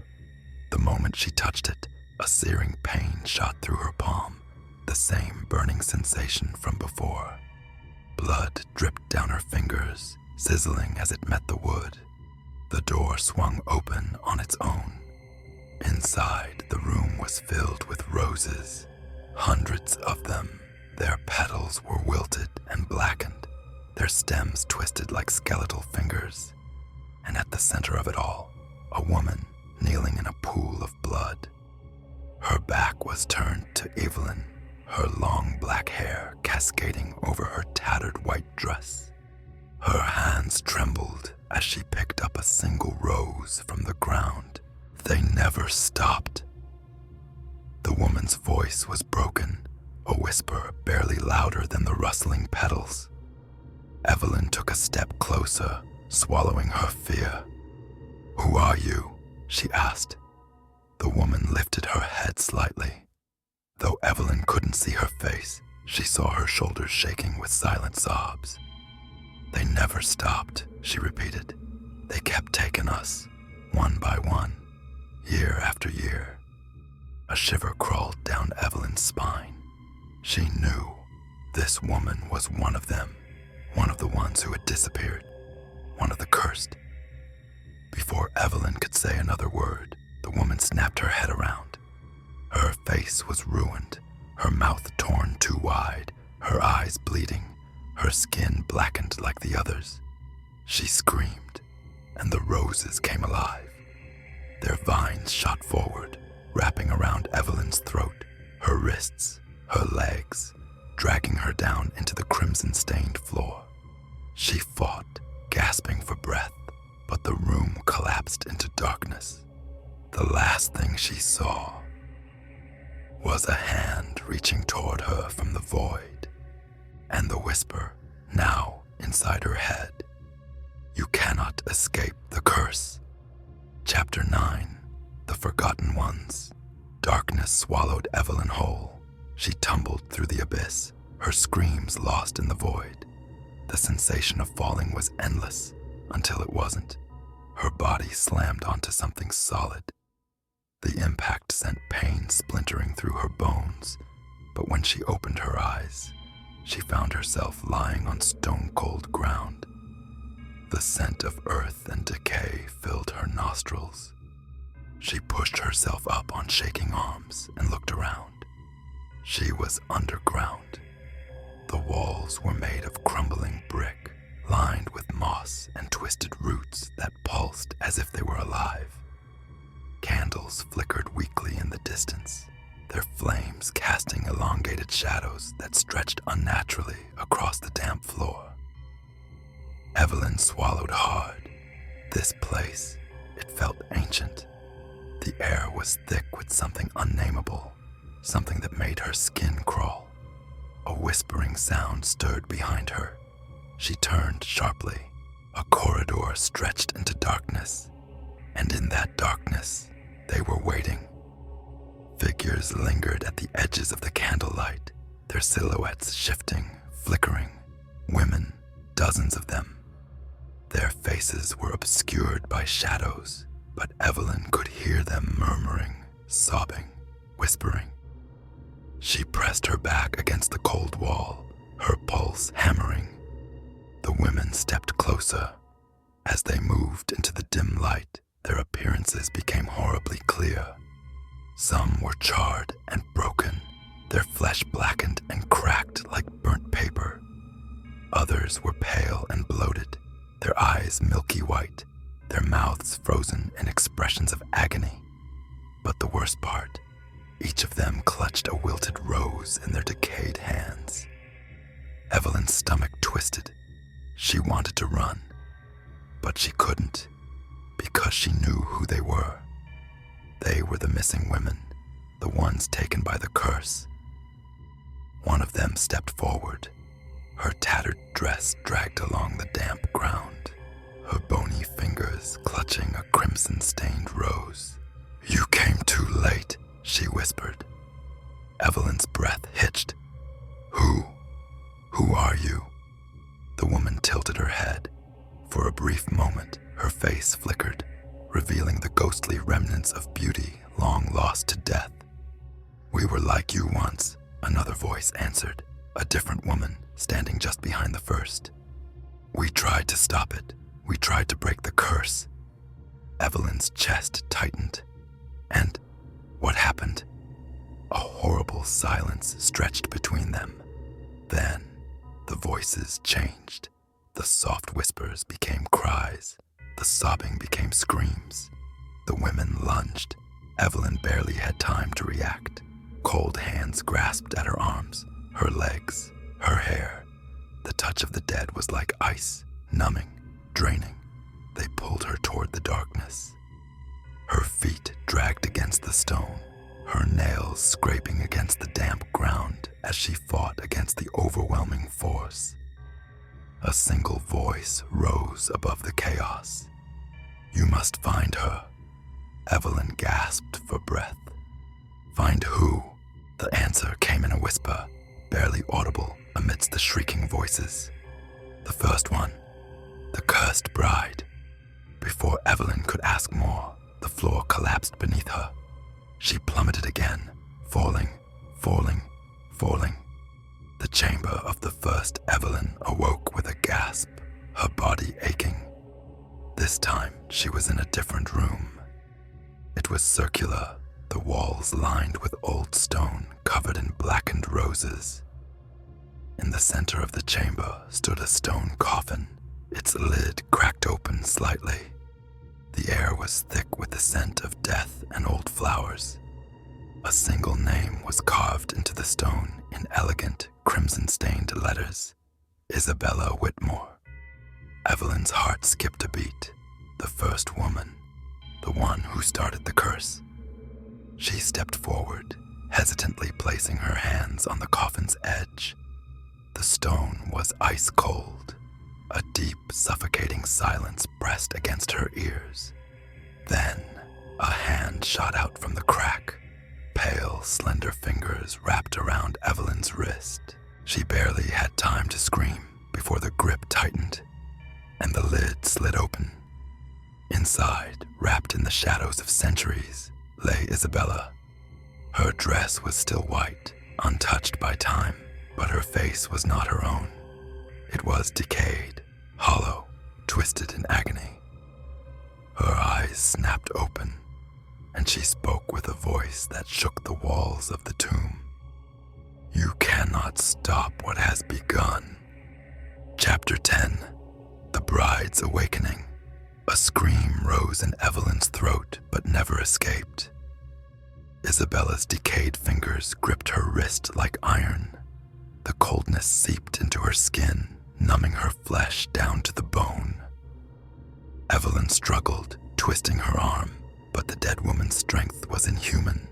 The moment she touched it, a searing pain shot through her palm, the same burning sensation from before. Blood dripped down her fingers, sizzling as it met the wood. The door swung open on its own. Inside, the room was filled with roses, hundreds of them. Their petals were wilted and blackened, their stems twisted like skeletal fingers. And at the center of it all, a woman kneeling in a pool of blood. Her back was turned to Evelyn, her long black hair cascading over her tattered white dress. Her hands trembled as she picked up a single rose from the ground. They never stopped. The woman's voice was broken, a whisper barely louder than the rustling petals. Evelyn took a step closer, swallowing her fear. "Who are you?" she asked. The woman lifted her head slightly. Though Evelyn couldn't see her face, she saw her shoulders shaking with silent sobs. "They never stopped," she repeated. "They kept taking us, one by one, year after year." A shiver crawled down Evelyn's spine. She knew this woman was one of them, one of the ones who had disappeared, one of the cursed. Before Evelyn could say another word, the woman snapped her head around. Her face was ruined, her mouth torn too wide, her eyes bleeding, her skin blackened like the others. She screamed, and the roses came alive. Their vines shot forward, wrapping around Evelyn's throat, her wrists, her legs, dragging her down into the crimson-stained floor. She fought, gasping for breath, but the room collapsed into darkness. The last thing she saw was a hand reaching toward her from the void, and the whisper, now inside her head, "You cannot escape the curse." Chapter 9, The Forgotten Ones. Darkness swallowed Evelyn whole. She tumbled through the abyss, her screams lost in the void. The sensation of falling was endless until it wasn't. Her body slammed onto something solid. The impact sent pain splintering through her bones, but when she opened her eyes, she found herself lying on stone-cold ground. The scent of earth and decay filled her nostrils. She pushed herself up on shaking arms and looked around. She was underground. The walls were made of crumbling brick, lined with moss and twisted roots that pulsed as if they were alive. Candles flickered weakly in the distance, their flames casting elongated shadows that stretched unnaturally across the damp floor. Evelyn swallowed hard. This place, it felt ancient. The air was thick with something unnameable, something that made her skin crawl. A whispering sound stirred behind her. She turned sharply. A corridor stretched into darkness, and in that darkness, they were waiting. Figures lingered at the edges of the candlelight, their silhouettes shifting, flickering. Women, dozens of them. Their faces were obscured by shadows, but Evelyn could hear them murmuring, sobbing, whispering. She pressed her back against the cold wall, her pulse hammering. The women stepped closer. As they moved into the dim light, their appearances became horribly clear. Some were charred and broken, their flesh blackened and cracked like burnt paper. Others were pale and bloated, their eyes milky white, their mouths frozen in expressions of agony. But the worst part, each of them clutched a wilted rose in their decayed hands. Evelyn's stomach twisted. She wanted to run, but she couldn't, because she knew who they were. They were the missing women, the ones taken by the curse. One of them stepped forward, her tattered dress dragged along the damp ground, her bony fingers clutching a crimson-stained rose. "You came too late," she whispered. Evelyn's breath hitched. Who are you?" The woman tilted her head. For a brief moment, her face flickered, revealing the ghostly remnants of beauty long lost to death. "We were like you once," another voice answered, a different woman standing just behind the first. "We tried to stop it. We tried to break the curse." Evelyn's chest tightened. And what happened? A horrible silence stretched between them. Then, the voices changed. The soft whispers became cries. The sobbing became screams. The women lunged. Evelyn barely had time to react. Cold hands grasped at her arms, her legs, her hair. The touch of the dead was like ice, numbing, draining. They pulled her toward the darkness. Her feet dragged against the stone, her nails scraping against the damp ground as she fought against the overwhelming force. A single voice rose above the chaos. "You must find her." Evelyn gasped for breath. "Find who?" The answer came in a whisper, barely audible amidst the shrieking voices. "The first one, the cursed bride." Before Evelyn could ask more, the floor collapsed beneath her. She plummeted again, falling, falling, falling. The chamber of the first Evelyn awoke with a gasp, her body aching. This time, she was in a different room. It was circular, the walls lined with old stone covered in blackened roses. In the center of the chamber stood a stone coffin, its lid cracked open slightly. The air was thick with the scent of death and old flowers. A single name was carved into the stone in elegant, crimson-stained letters: Isabella Whitmore. Evelyn's heart skipped a beat. The first woman, the one who started the curse. She stepped forward, hesitantly placing her hands on the coffin's edge. The stone was ice cold. A deep, suffocating silence pressed against her ears. Then, a hand shot out from the crack. Pale, slender fingers wrapped around Evelyn's wrist. She barely had time to scream before the grip tightened, and the lid slid open. Inside, wrapped in the shadows of centuries, lay Isabella. Her dress was still white, untouched by time, but her face was not her own. It was decayed, hollow, twisted in agony. Her eyes snapped open, and she spoke with a voice that shook the walls of the tomb. "You cannot stop what has begun." Chapter 10. The Bride's Awakening. A scream rose in Evelyn's throat but never escaped. Isabella's decayed fingers gripped her wrist like iron. The coldness seeped into her skin, numbing her flesh down to the bone. Evelyn struggled, twisting her arm, but the dead woman's strength was inhuman.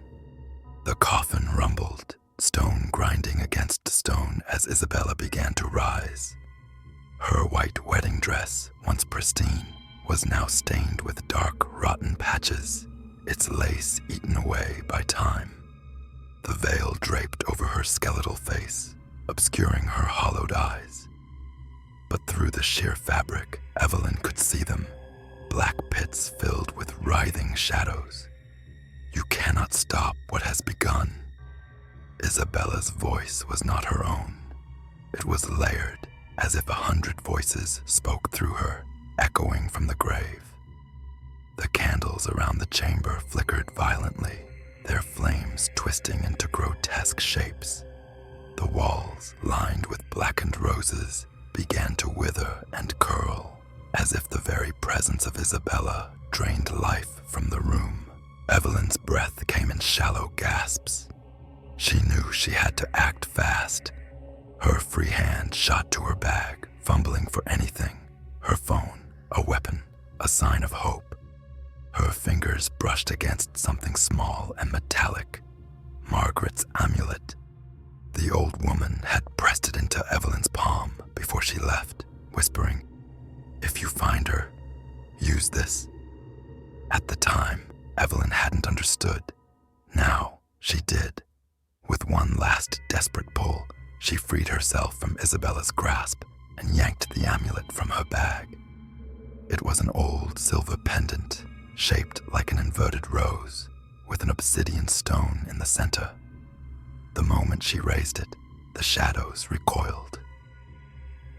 The coffin rumbled, stone grinding against stone as Isabella began to rise. Her white wedding dress, once pristine, was now stained with dark, rotten patches, its lace eaten away by time. The veil draped over her skeletal face, obscuring her hollowed eyes. But through the sheer fabric, Evelyn could see them, black pits filled with writhing shadows. "You cannot stop what has begun." Isabella's voice was not her own. It was layered, as if 100 voices spoke through her, echoing from the grave. The candles around the chamber flickered violently, their flames twisting into grotesque shapes. The walls, lined with blackened roses, began to wither and curl, as if the very presence of Isabella drained life from the room. Evelyn's breath came in shallow gasps. She knew she had to act fast. Her free hand shot to her bag, fumbling for anything: her phone, a weapon, a sign of hope. Her fingers brushed against something small and metallic: Margaret's amulet. The old woman had pressed it into Evelyn's palm before she left, whispering, "If you find her, use this." At the time, Evelyn hadn't understood. Now, she did. With one last desperate pull, she freed herself from Isabella's grasp and yanked the amulet from her bag. It was an old silver pendant, shaped like an inverted rose, with an obsidian stone in the center. The moment she raised it, the shadows recoiled.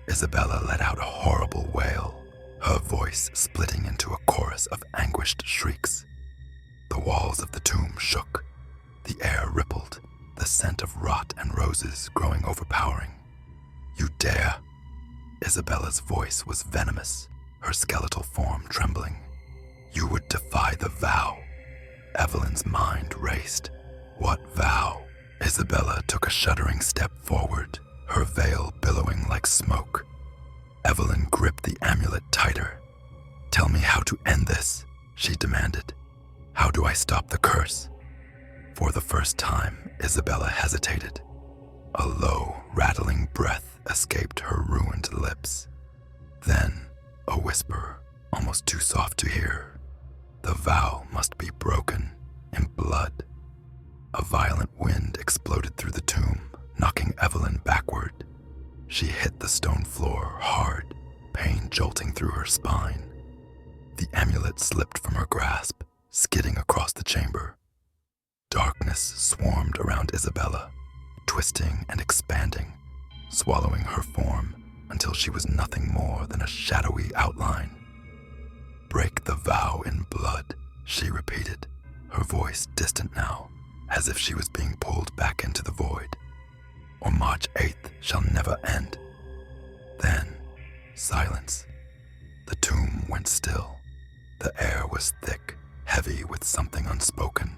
Isabella let out a horrible wail, her voice splitting into a chorus of anguished shrieks. The walls of the tomb shook. The air rippled, the scent of rot and roses growing overpowering. "You dare!" Isabella's voice was venomous, her skeletal form trembling. "You would defy the vow." Evelyn's mind raced. What vow? Isabella took a shuddering step forward, her veil billowing like smoke. Evelyn gripped the amulet tighter. "Tell me how to end this," she demanded. "How do I stop the curse?" For the first time, Isabella hesitated. A low, rattling breath escaped her ruined lips. Then, a whisper, almost too soft to hear. The vow must be broken in blood. A violent wind exploded through the tomb, knocking Evelyn backward. She hit the stone floor hard, pain jolting through her spine. The amulet slipped from her grasp, skidding across the chamber. Darkness swarmed around Isabella, twisting and expanding, swallowing her form until she was nothing more than a shadowy outline. "Break the vow in blood," she repeated, her voice distant now, as if she was being pulled back into the void. Or March 8th shall never end. Then, silence. The tomb went still. The air was thick, heavy with something unspoken.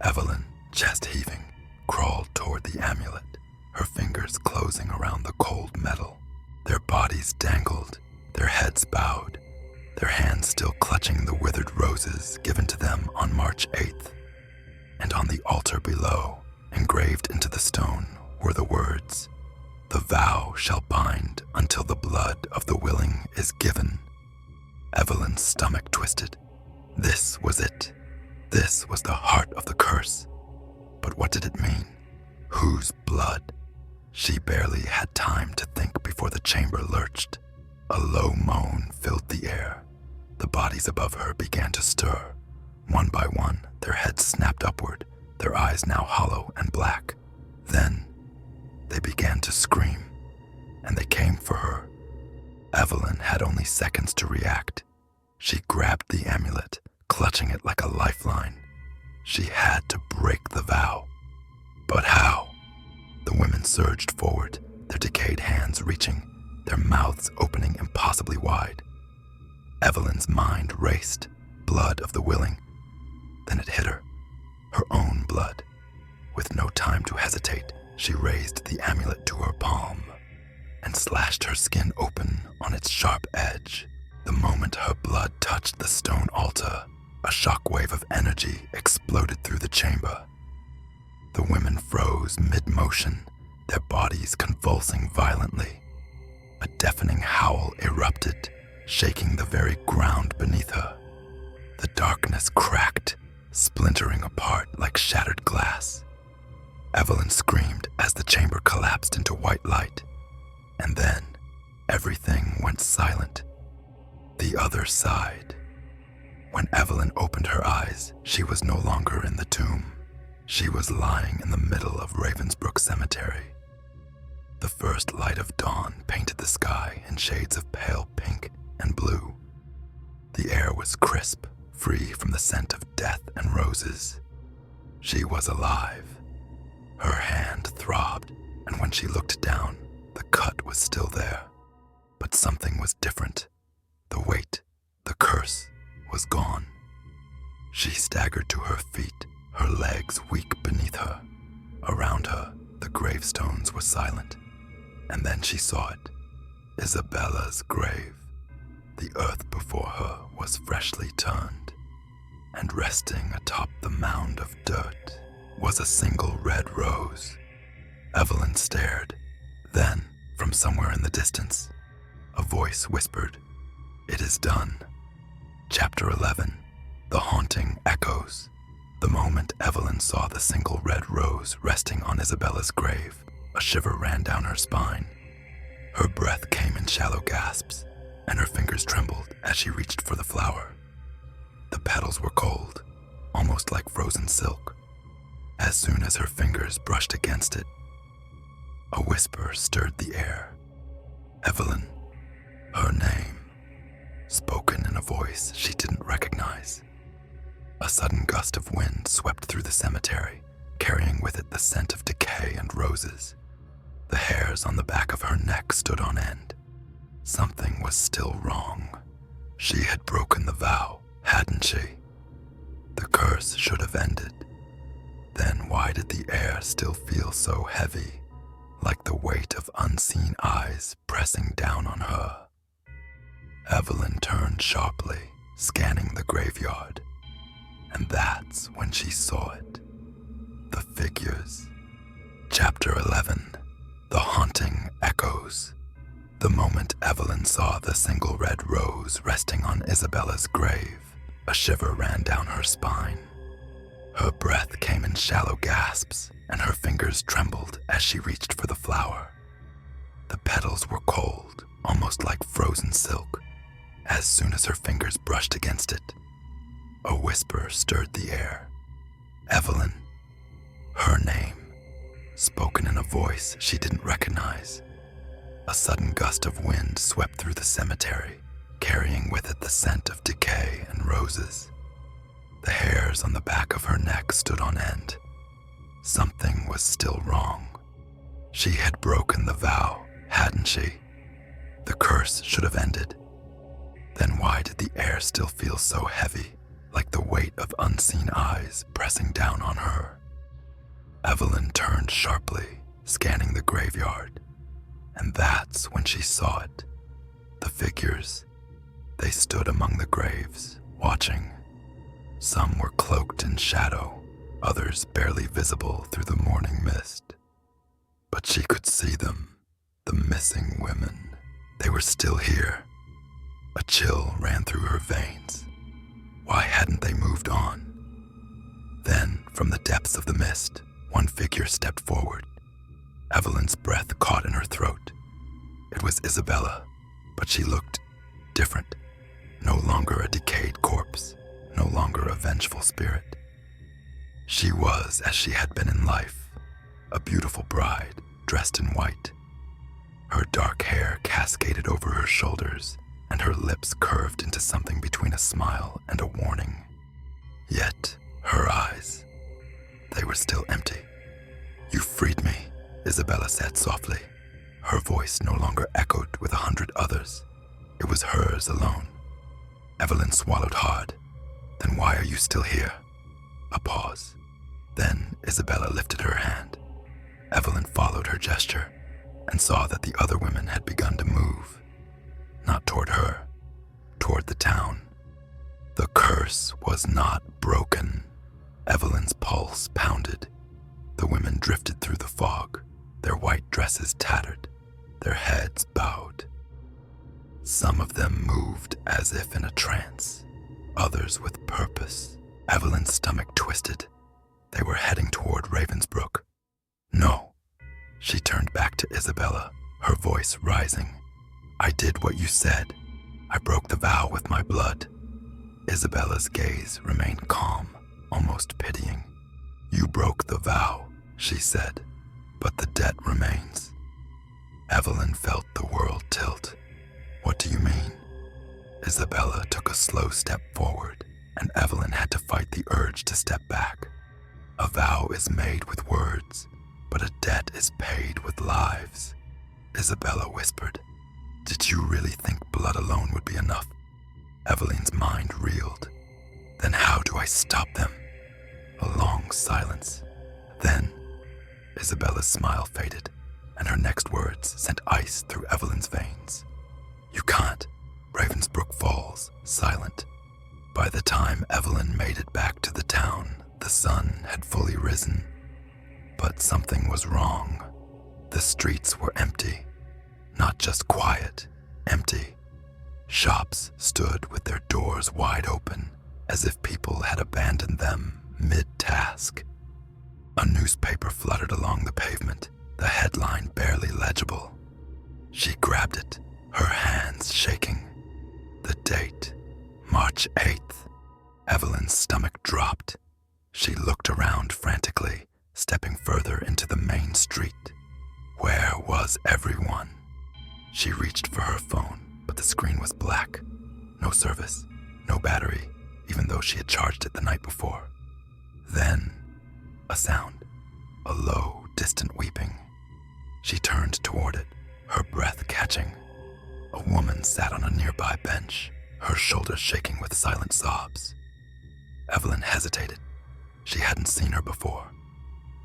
Evelyn, chest heaving, crawled toward the amulet, her fingers closing around the cold metal. Their bodies dangled, their heads bowed, their hands still clutching the withered roses given to them on March 8th. And on the altar below, engraved into the stone, were the words, "The vow shall bind until the blood of the willing is given." Evelyn's stomach twisted. This was it. This was the heart of the curse. But what did it mean? Whose blood? She barely had time to think before the chamber lurched. A low moan filled the air. The bodies above her began to stir. One by one, their heads snapped upward, their eyes now hollow and black. Then, they began to scream, and they came for her. Evelyn had only seconds to react. She grabbed the amulet, clutching it like a lifeline. She had to break the vow. But how? The women surged forward, their decayed hands reaching, their mouths opening impossibly wide. Evelyn's mind raced, blood of the willing. Then it hit her, her own blood. With no time to hesitate, she raised the amulet to her palm and slashed her skin open on its sharp edge. The moment her blood touched the stone altar, a shockwave of energy exploded through the chamber. The women froze mid-motion, their bodies convulsing violently. A deafening howl erupted, shaking the very ground beneath her. The darkness cracked, splintering apart like shattered glass. Evelyn screamed as the chamber collapsed into white light. And then, everything went silent. The other side. When Evelyn opened her eyes, she was no longer in the tomb. She was lying in the middle of Ravensbrook Cemetery. The first light of dawn painted the sky in shades of pale pink and blue. The air was crisp, free from the scent of death and roses. She was alive. Her hand throbbed, and when she looked down, the cut was still there. But something was different. The weight, the curse, was gone. She staggered to her feet, her legs weak beneath her. Around her, the gravestones were silent. And then she saw it, Isabella's grave. The earth before her was freshly turned, and resting atop the mound of dirt was a single red rose. Evelyn stared. Then, from somewhere in the distance, a voice whispered, "It is done." Chapter 11, The Haunting Echoes. The moment Evelyn saw the single red rose resting on Isabella's grave, a shiver ran down her spine. Her breath came in shallow gasps, and her fingers trembled as she reached for the flower. The petals were cold, almost like frozen silk. As soon as her fingers brushed against it, a whisper stirred the air. Evelyn, her name, spoken in a voice she didn't recognize. A sudden gust of wind swept through the cemetery, carrying with it the scent of decay and roses. The hairs on the back of her neck stood on end. Something was still wrong. She had broken the vow, hadn't she? The curse should have ended. Then why did the air still feel so heavy, like the weight of unseen eyes pressing down on her? Evelyn turned sharply, scanning the graveyard. And that's when she saw it. The figures. Chapter 11, The Haunting Echoes. The moment Evelyn saw the single red rose resting on Isabella's grave, a shiver ran down her spine. Her breath came in shallow gasps, and her fingers trembled as she reached for the flower. The petals were cold, almost like frozen silk. As soon as her fingers brushed against it, a whisper stirred the air. Evelyn, her name, spoken in a voice she didn't recognize. A sudden gust of wind swept through the cemetery, carrying with it the scent of decay and roses. The hairs on the back of her neck stood on end. Something was still wrong. She had broken the vow, hadn't she? The curse should have ended. Then why did the air still feel so heavy, like the weight of unseen eyes pressing down on her? Evelyn turned sharply, scanning the graveyard, and that's when she saw it. The figures. They stood among the graves, watching. Some were cloaked in shadow, others barely visible through the morning mist. But she could see them, the missing women. They were still here. A chill ran through her veins. Why hadn't they moved on? Then, from the depths of the mist, one figure stepped forward. Evelyn's breath caught in her throat. It was Isabella, but she looked different. No longer a decayed corpse, no longer a vengeful spirit. She was as she had been in life, a beautiful bride dressed in white. Her dark hair cascaded over her shoulders, and her lips curved into something between a smile and a warning. Yet, her eyes, they were still empty. "You freed me," Isabella said softly. Her voice no longer echoed with 100 others. It was hers alone. Evelyn swallowed hard. "Then why are you still here?" A pause. Then Isabella lifted her hand. Evelyn followed her gesture and saw that the other women had begun to move. Not toward her, toward the town. The curse was not broken. Evelyn's pulse pounded. The women drifted through the fog, their white dresses tattered, their heads bowed. Some of them moved as if in a trance, others with purpose. Evelyn's stomach twisted. They were heading toward Ravensbrook. "No." She turned back to Isabella, her voice rising. "I did what you said. I broke the vow with my blood." Isabella's gaze remained calm, almost pitying. "You broke the vow," she said, "but the debt remains." Evelyn felt the world tilt. "What do you mean?" Isabella took a slow step forward, and Evelyn had to fight the urge to step back. "A vow is made with words, but a debt is paid with lives," Isabella whispered. "Did you really think blood alone would be enough?" Evelyn's mind reeled. "Then how do I stop them?" A long silence. Then, Isabella's smile faded, and her next words sent ice through Evelyn's veins. "You can't. Ravensbrook falls, silent." By the time Evelyn made it back to the town, the sun had fully risen. But something was wrong. The streets were empty. Not just quiet, empty. Shops stood with their doors wide open, as if people had abandoned them mid-task. A newspaper fluttered along the pavement, the headline barely legible. She grabbed it, her hands shaking. The date, March 8th. Evelyn's stomach dropped. She looked around frantically, stepping further into the main street. Where was everyone? She reached for her phone, but the screen was black. No service, no battery, even though she had charged it the night before. Then, a sound, a low, distant weeping. She turned toward it, her breath catching. A woman sat on a nearby bench, her shoulders shaking with silent sobs. Evelyn hesitated. She hadn't seen her before.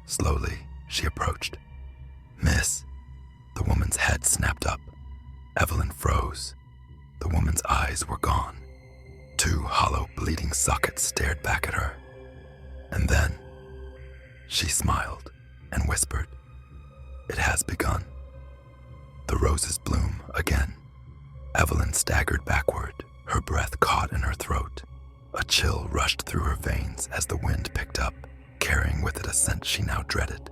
Slowly, she approached. "Miss." The woman's head snapped up. Evelyn froze. The woman's eyes were gone. Two hollow, bleeding sockets stared back at her. And then, she smiled and whispered, "It has begun." The roses bloom again. Evelyn staggered backward, her breath caught in her throat. A chill rushed through her veins as the wind picked up, carrying with it a scent she now dreaded.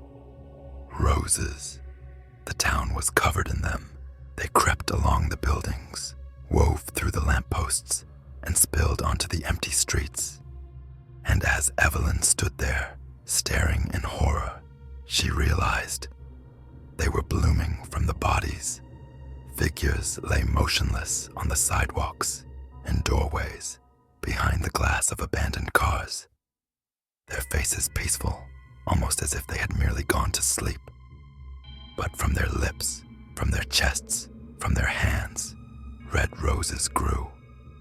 Roses. The town was covered in them. They crept along the buildings, wove through the lampposts, and spilled onto the empty streets. And as Evelyn stood there, staring in horror, she realized they were blooming from the bodies. Figures lay motionless on the sidewalks and doorways. behind the glass of abandoned cars, their faces peaceful, almost as if they had merely gone to sleep. But from their lips, from their chests, from their hands, red roses grew,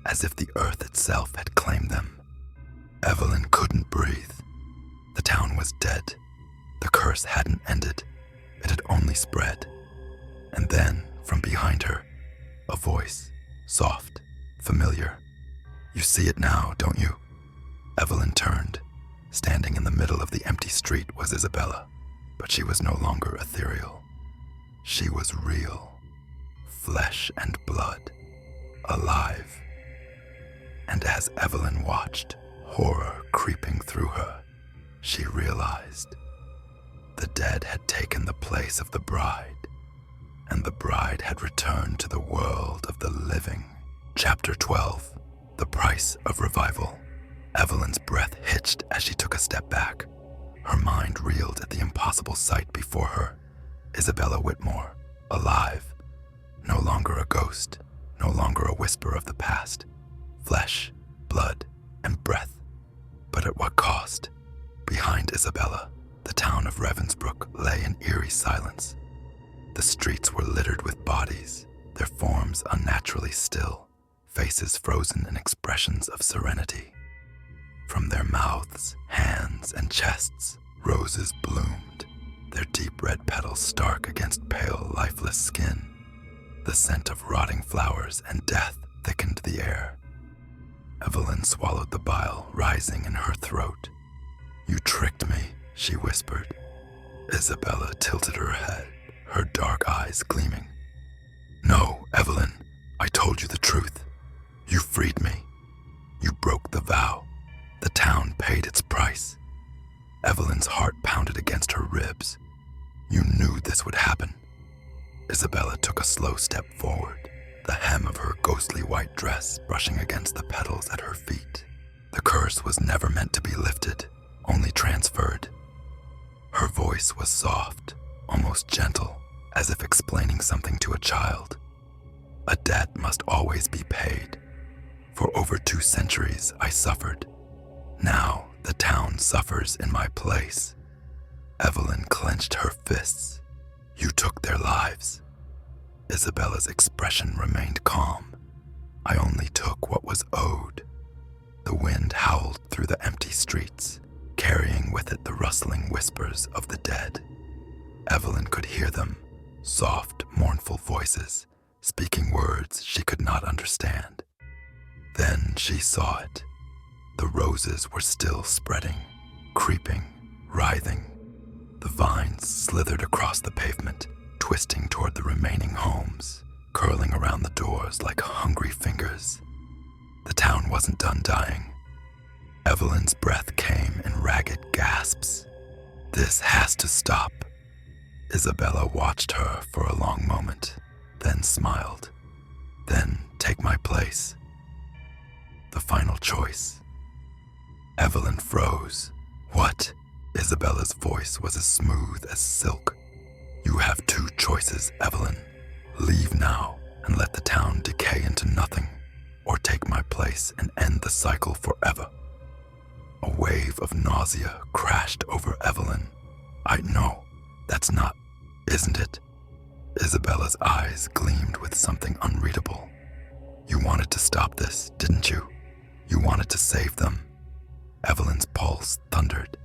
as if the earth itself had claimed them. Evelyn couldn't breathe. The town was dead. The curse hadn't ended. It had only spread. And then, from behind her, a voice, soft, familiar. "You see it now, don't you?" Evelyn turned. Standing in the middle of the empty street was Isabella, but she was no longer ethereal. She was real, flesh and blood, alive. And as Evelyn watched, horror creeping through her, she realized the dead had taken the place of the bride, and the bride had returned to the world of the living. Chapter 12, The Price of Revival. Evelyn's breath hitched as she took a step back. Her mind reeled at the impossible sight before her. Isabella Whitmore, alive, no longer a ghost, no longer a whisper of the past. Flesh, blood, and breath. But at what cost? Behind Isabella, the town of Ravensbrück lay in eerie silence. The streets were littered with bodies, their forms unnaturally still, faces frozen in expressions of serenity. From their mouths, hands, and chests, roses bloomed, their deep red petals stark against pale, lifeless skin. The scent of rotting flowers and death thickened the air. Evelyn swallowed the bile rising in her throat. "You tricked me," she whispered. Isabella tilted her head, her dark eyes gleaming. "No, Evelyn, I told you the truth. You freed me. You broke the vow. The town paid its price." Evelyn's heart pounded against her ribs. "You knew this would happen." Isabella took a slow step forward, the hem of her ghostly white dress brushing against the petals at her feet. The curse was never meant to be lifted, only transferred. Her voice was soft, almost gentle, as if explaining something to a child. "A debt must always be paid. For over 2 centuries I suffered. Now the town suffers in my place." Evelyn clenched her fists. "You took their lives." Isabella's expression remained calm. "I only took what was owed." The wind howled through the empty streets, carrying with it the rustling whispers of the dead. Evelyn could hear them, soft, mournful voices, speaking words she could not understand. Then she saw it. The roses were still spreading, creeping, writhing. The vines slithered across the pavement, twisting toward the remaining homes, curling around the doors like hungry fingers. The town wasn't done dying. Evelyn's breath came in ragged gasps. "This has to stop." Isabella watched her for a long moment, then smiled. "Then take my place." The final choice. Evelyn froze. "What?" Isabella's voice was as smooth as silk. "You have 2 choices, Evelyn. Leave now and let the town decay into nothing, or take my place and end the cycle forever." A wave of nausea crashed over Evelyn. "I know, that's not, isn't it?" Isabella's eyes gleamed with something unreadable. "You wanted to stop this, didn't you? You wanted to save them." Evelyn's pulse thundered.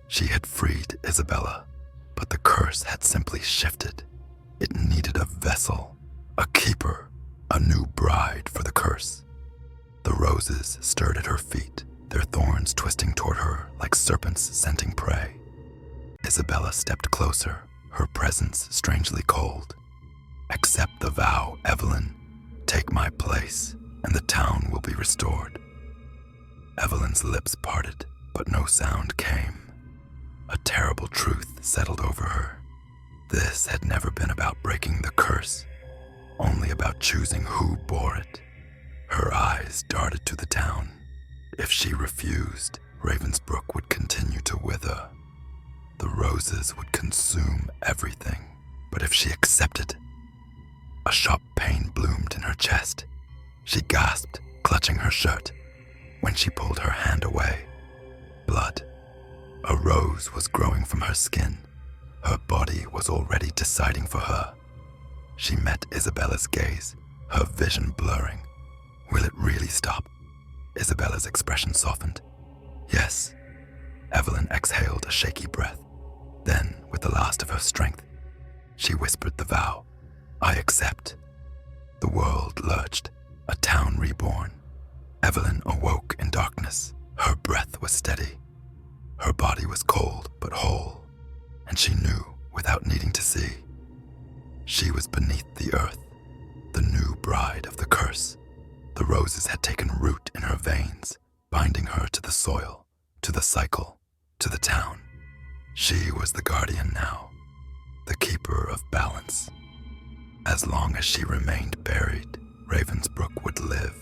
She had freed Isabella, but the curse had simply shifted. It needed a vessel, a keeper, a new bride for the curse. The roses stirred at her feet, their thorns twisting toward her like serpents scenting prey. Isabella stepped closer, her presence strangely cold. "Accept the vow, Evelyn. Take my place, and the town will be restored." Evelyn's lips parted, but no sound came. A terrible truth settled over her. This had never been about breaking the curse, only about choosing who bore it. Her eyes darted to the town. If she refused, Ravensbrück would continue to wither. The roses would consume everything. But if she accepted, a sharp pain bloomed in her chest. She gasped, clutching her shirt. when she pulled her hand away. Blood. A rose was growing from her skin. Her body was already deciding for her. She met Isabella's gaze, her vision blurring. Will it really stop? Isabella's expression softened. Yes. Evelyn exhaled a shaky breath. Then, with the last of her strength, she whispered the vow. I accept. The world lurched, a town reborn. Evelyn awoke in darkness. Her breath was steady. Her body was cold but whole, and she knew without needing to see. She was beneath the earth, the new bride of the curse. The roses had taken root in her veins, binding her to the soil, to the cycle, to the town. She was the guardian now, the keeper of balance. As long as she remained buried, Ravensbrook would live.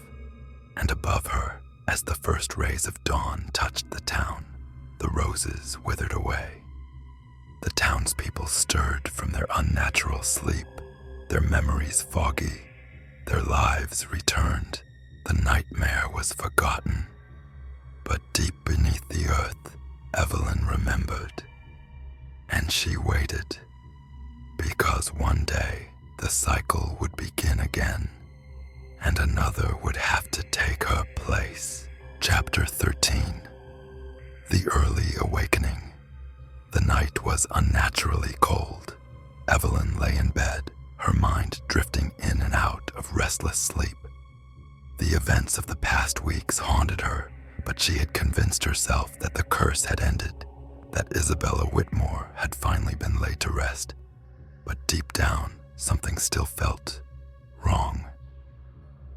And above her, as the first rays of dawn touched the town, the roses withered away. The townspeople stirred from their unnatural sleep, their memories foggy, their lives returned. The nightmare was forgotten. But deep beneath the earth, Evelyn remembered. And she waited, because one day the cycle would begin again, and another would have to take her place. Chapter 13. The Early Awakening. The night was unnaturally cold. Evelyn lay in bed, her mind drifting in and out of restless sleep. The events of the past weeks haunted her, but she had convinced herself that the curse had ended, that Isabella Whitmore had finally been laid to rest. But deep down, something still felt wrong.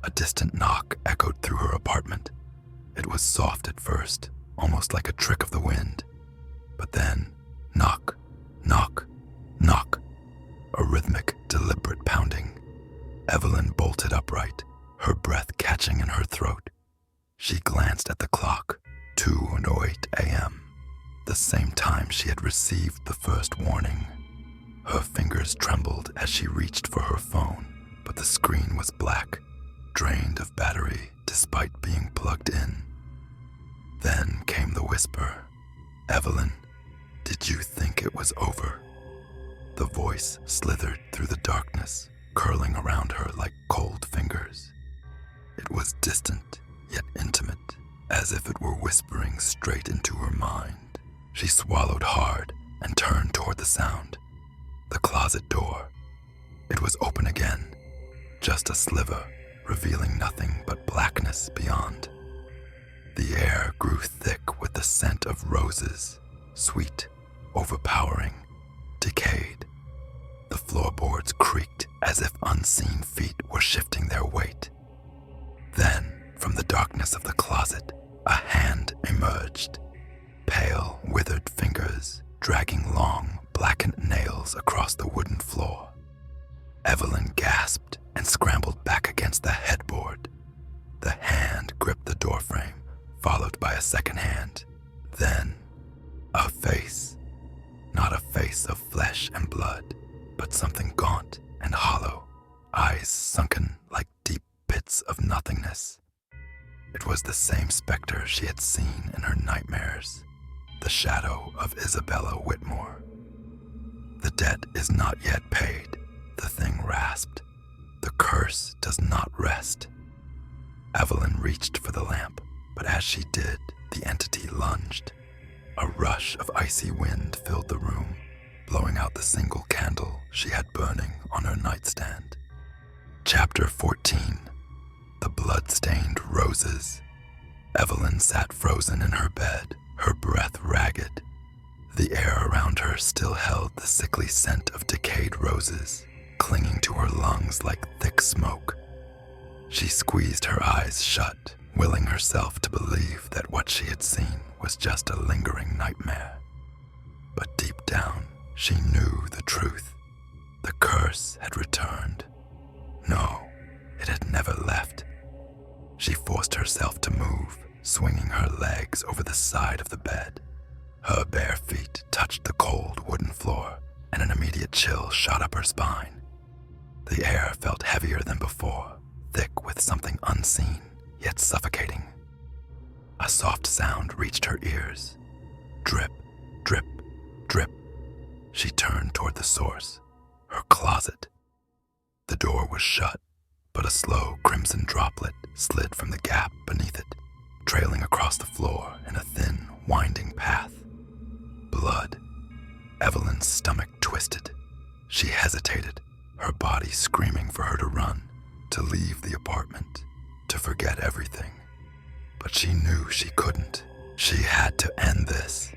A distant knock echoed through her apartment. It was soft at first, almost like a trick of the wind. But then, knock, knock, knock. A rhythmic, deliberate pounding. Evelyn bolted upright, her breath catching in her throat. She glanced at the clock, 2:08 a.m., the same time she had received the first warning. Her fingers trembled as she reached for her phone, but the screen was black, drained of battery despite being plugged in. Then came the whisper. Evelyn, did you think it was over? The voice slithered through the darkness, curling around her like cold fingers. It was distant, yet intimate, as if it were whispering straight into her mind. She swallowed hard and turned toward the sound. The closet door. It was open again, just a sliver, revealing nothing but blackness beyond. The air grew thick with the scent of roses, sweet, overpowering, decayed. The floorboards creaked as if unseen feet were shifting their weight. Then, from the darkness of the closet, a hand emerged. Pale, withered fingers, dragging long, blackened nails across the wooden floor. Evelyn gasped and scrambled back against the headboard. The hand gripped the doorframe, followed by a second hand. Then, a face. Not a face of flesh and blood, but something gaunt and hollow, eyes sunken like deep pits of nothingness. It was the same specter she had seen in her nightmares, the shadow of Isabella Whitmore. The debt is not yet paid, the thing rasped. The curse does not rest. Evelyn reached for the lamp, but as she did, the entity lunged. A rush of icy wind filled the room, blowing out the single candle she had burning on her nightstand. Chapter 14. The Blood-Stained Roses. Evelyn sat frozen in her bed, her breath ragged. The air around her still held the sickly scent of decayed roses, clinging to her lungs like thick smoke. She squeezed her eyes shut, willing herself to believe that what she had seen was just a lingering nightmare. But deep down, she knew the truth. The curse had returned. No, it had never left. She forced herself to move, swinging her legs over the side of the bed. Her bare feet touched the cold wooden floor, and an immediate chill shot up her spine. The air felt heavier than before, thick with something unseen, yet suffocating. soft sound reached her ears. Drip, drip, drip. She turned toward the source, her closet. The door was shut, but a slow crimson droplet slid from the gap beneath it, trailing across the floor in a thin, winding path. Blood. Evelyn's stomach twisted. She hesitated, her body screaming for her to run, to leave the apartment, to forget everything. But she knew she couldn't. She had to end this.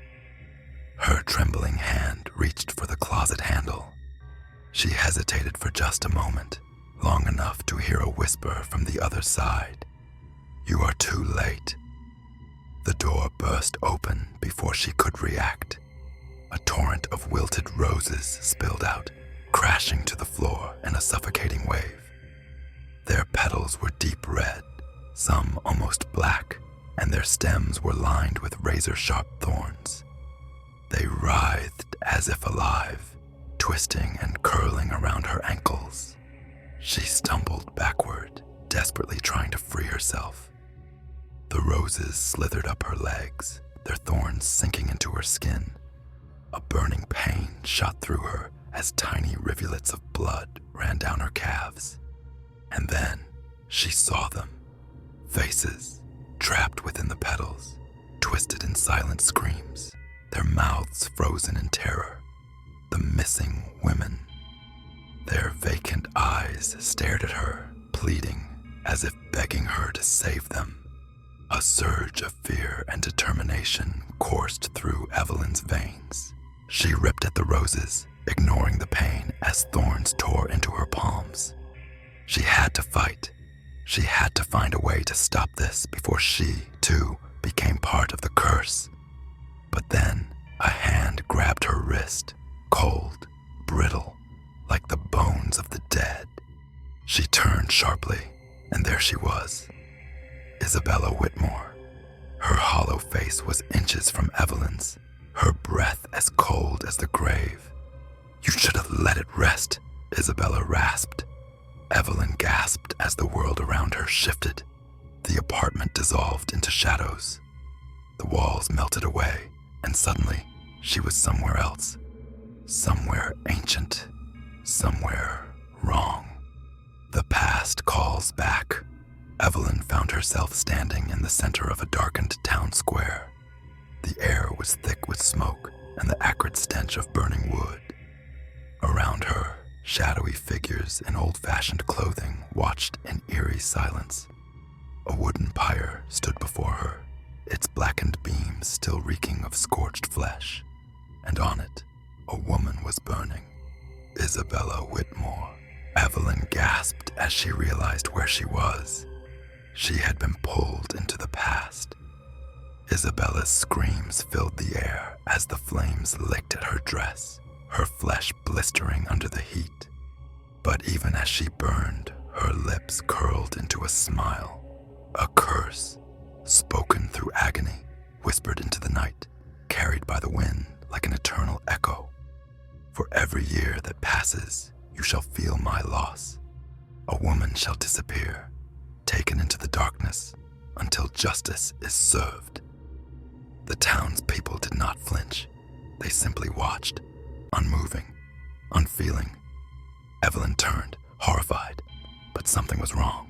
Her trembling hand reached for the closet handle. She hesitated for just a moment, long enough to hear a whisper from the other side. "You are too late." The door burst open before she could react. A torrent of wilted roses spilled out, crashing to the floor in a suffocating wave. Their petals were deep red, some almost black, and their stems were lined with razor-sharp thorns. They writhed as if alive, twisting and curling around her ankles. She stumbled backward, desperately trying to free herself. The roses slithered up her legs, their thorns sinking into her skin. A burning pain shot through her as tiny rivulets of blood ran down her calves. And then she saw them. Faces, trapped within the petals, twisted in silent screams, their mouths frozen in terror. The missing women. Their vacant eyes stared at her, pleading, as if begging her to save them. A surge of fear and determination coursed through Evelyn's veins. She ripped at the roses, ignoring the pain as thorns tore into her palms. She had to fight. She had to find a way to stop this before she, too, became part of the curse. But then, a hand grabbed her wrist, cold, brittle, like the bones of the dead. She turned sharply, and there she was, Isabella Whitmore. Her hollow face was inches from Evelyn's, her breath as cold as the grave. "You should have let it rest," Isabella rasped. Evelyn gasped as the world around her shifted. The apartment dissolved into shadows. The walls melted away, and suddenly she was somewhere else. Somewhere ancient. Somewhere wrong. The past calls back. Evelyn found herself standing in the center of a darkened town square. The air was thick with smoke and the acrid stench of burning wood. Around her, shadowy figures in old-fashioned clothing watched in eerie silence. A wooden pyre stood before her, its blackened beams still reeking of scorched flesh, and on it, a woman was burning. Isabella Whitmore. Evelyn gasped as she realized where she was. She had been pulled into the past. Isabella's screams filled the air as the flames licked at her dress, her flesh blistering under the heat. But even as she burned, her lips curled into a smile. A curse, spoken through agony, whispered into the night, carried by the wind like an eternal echo. "For every year that passes, you shall feel my loss. A woman shall disappear, taken into the darkness, until justice is served." The townspeople did not flinch. They simply watched, unmoving, unfeeling. Evelyn turned, horrified, but something was wrong.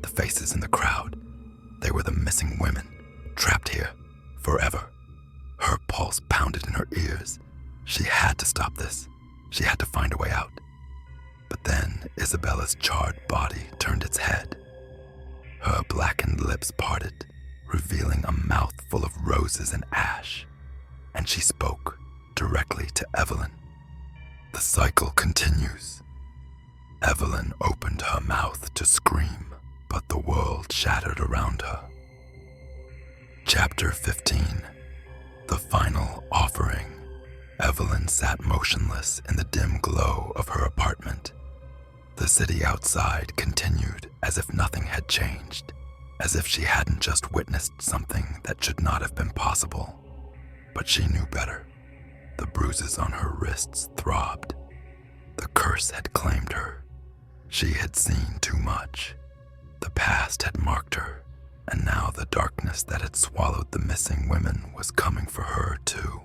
The faces in the crowd, they were the missing women, trapped here, forever. Her pulse pounded in her ears. She had to stop this. She had to find a way out. But then Isabella's charred body turned its head. Her blackened lips parted, revealing a mouth full of roses and ash, and she spoke directly to Evelyn. The cycle continues. Evelyn opened her mouth to scream, but the world shattered around her. Chapter 15. The Final Offering. Evelyn sat motionless in the dim glow of her apartment. The city outside continued as if nothing had changed, as if she hadn't just witnessed something that should not have been possible. But she knew better. The bruises on her wrists throbbed. The curse had claimed her. She had seen too much. The past had marked her, and now the darkness darkness that had swallowed the missing women was coming for her too.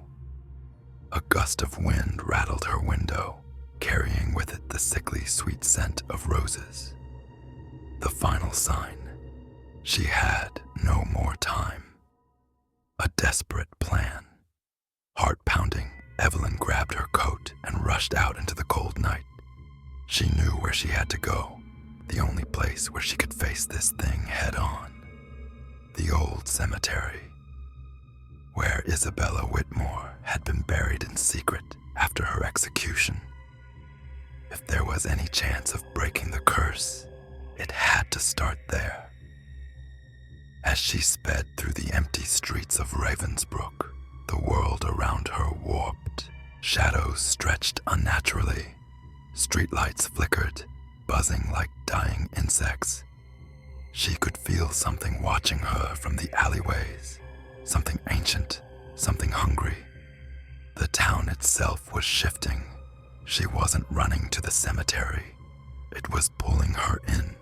A gust of wind rattled her window, carrying with it the sickly sweet scent of roses. The final sign. She had no more time. A desperate plan. Heart pounding, Evelyn grabbed her coat and rushed out into the cold night. She knew where she had to go, the only place where she could face this thing head on. The old cemetery, where Isabella Whitmore had been buried in secret after her execution. If there was any chance of breaking the curse, it had to start there. As she sped through the empty streets of Ravensbrook, the world around her warped. Shadows stretched unnaturally. Streetlights flickered, buzzing like dying insects. She could feel something watching her from the alleyways, something ancient, something hungry. The town itself was shifting. She wasn't running to the cemetery. It was pulling her in.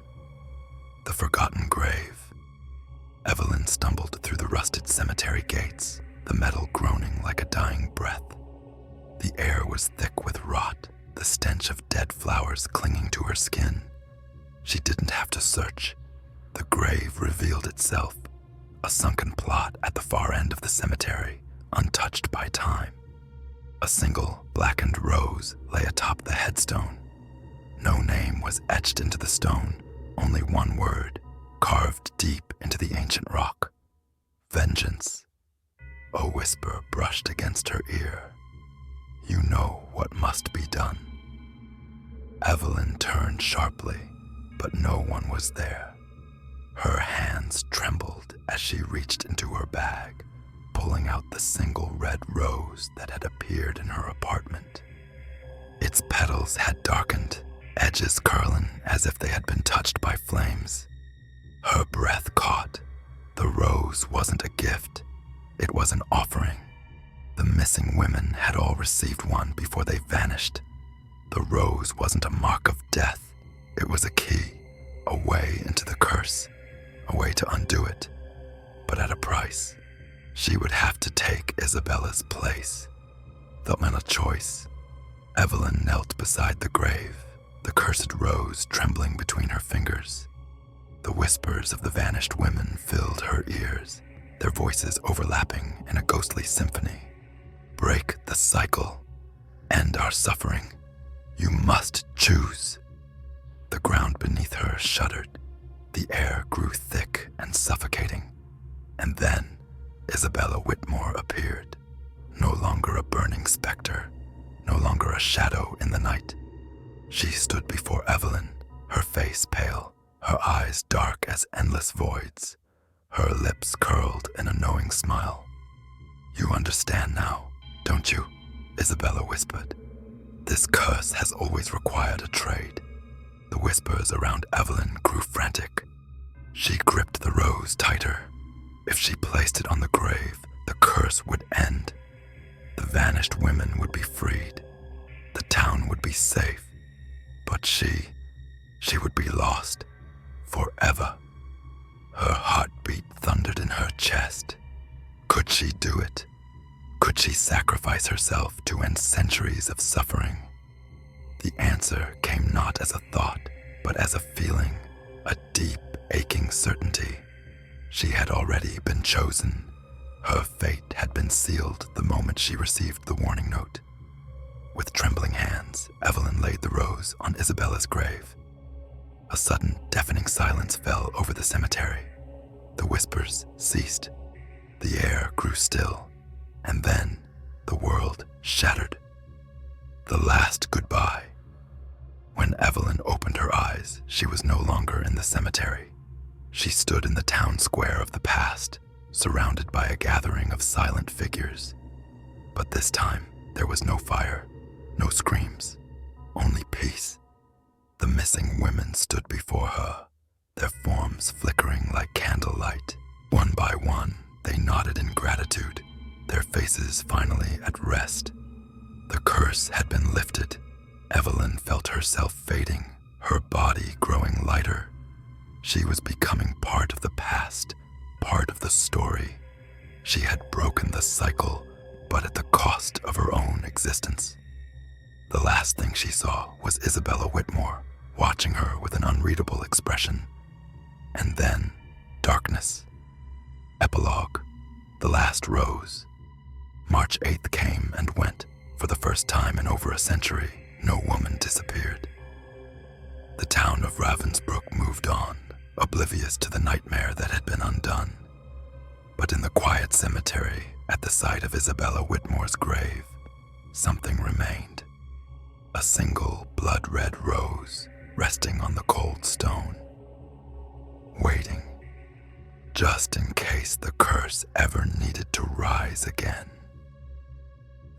The forgotten grave. Evelyn stumbled through the rusted cemetery gates, the metal groaning like a dying breath. The air was thick with rot, the stench of dead flowers clinging to her skin. She didn't have to search. The grave revealed itself, a sunken plot at the far end of the cemetery, untouched by time. A single blackened rose lay atop the headstone. No name was etched into the stone, only one word, carved deep into the ancient rock. Vengeance. A whisper brushed against her ear. You know what must be done. Evelyn turned sharply, but no one was there. Her hands trembled as she reached into her bag, pulling out the single red rose that had appeared in her apartment. Its petals had darkened, edges curling as if they had been touched by flames. Her breath caught. The rose wasn't a gift. It was an offering. The missing women had all received one before they vanished. The rose wasn't a mark of death. It was a key, a way into the curse, a way to undo it. But at a price. She would have to take Isabella's place. The final choice. Evelyn knelt beside the grave, the cursed rose trembling between her fingers. The whispers of the vanished women filled her ears, their voices overlapping in a ghostly symphony. Break the cycle. End our suffering. You must choose. The ground beneath her shuddered. The air grew thick and suffocating. And then Isabella Whitmore appeared, no longer a burning specter, no longer a shadow in the night. She stood before Evelyn, her face pale, her eyes dark as endless voids, her lips curled in a knowing smile. You understand now, don't you? Isabella whispered. This curse has always required a trade. The whispers around Evelyn grew frantic. She gripped the rose tighter. If she placed it on the grave, the curse would end. The vanished women would be freed. The town would be safe. But she would be lost. Forever. Her heartbeat thundered in her chest. Could she do it? Could she sacrifice herself to end centuries of suffering? The answer came not as a thought, but as a feeling, a deep, aching certainty. She had already been chosen. Her fate had been sealed the moment she received the warning note. With trembling hands, Evelyn laid the rose on Isabella's grave. A sudden, deafening silence fell over the cemetery. The whispers ceased. The air grew still, and then the world shattered. The last goodbye. When Evelyn opened her eyes, she was no longer in the cemetery. She stood in the town square of the past, surrounded by a gathering of silent figures. But this time, there was no fire, no screams, only peace. The missing women stood before her, their forms flickering like candlelight. One by one, they nodded in gratitude, their faces finally at rest. The curse had been lifted. Evelyn felt herself fading, her body growing lighter. She was becoming part of the past, part of the the story. She had broken the cycle, but at the cost of her own existence. The last thing she saw was Isabella Whitmore, watching her with an unreadable expression. And then, darkness. Epilogue. The last rose. March 8th came and went. For the first time in over a century, no woman disappeared. The town of Ravensbrück moved on, oblivious to the nightmare that had been undone. But in the quiet cemetery, at the site of Isabella Whitmore's grave, something remained. A single blood-red rose resting on the cold stone, waiting, just in case the curse ever needed to rise again.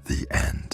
The end.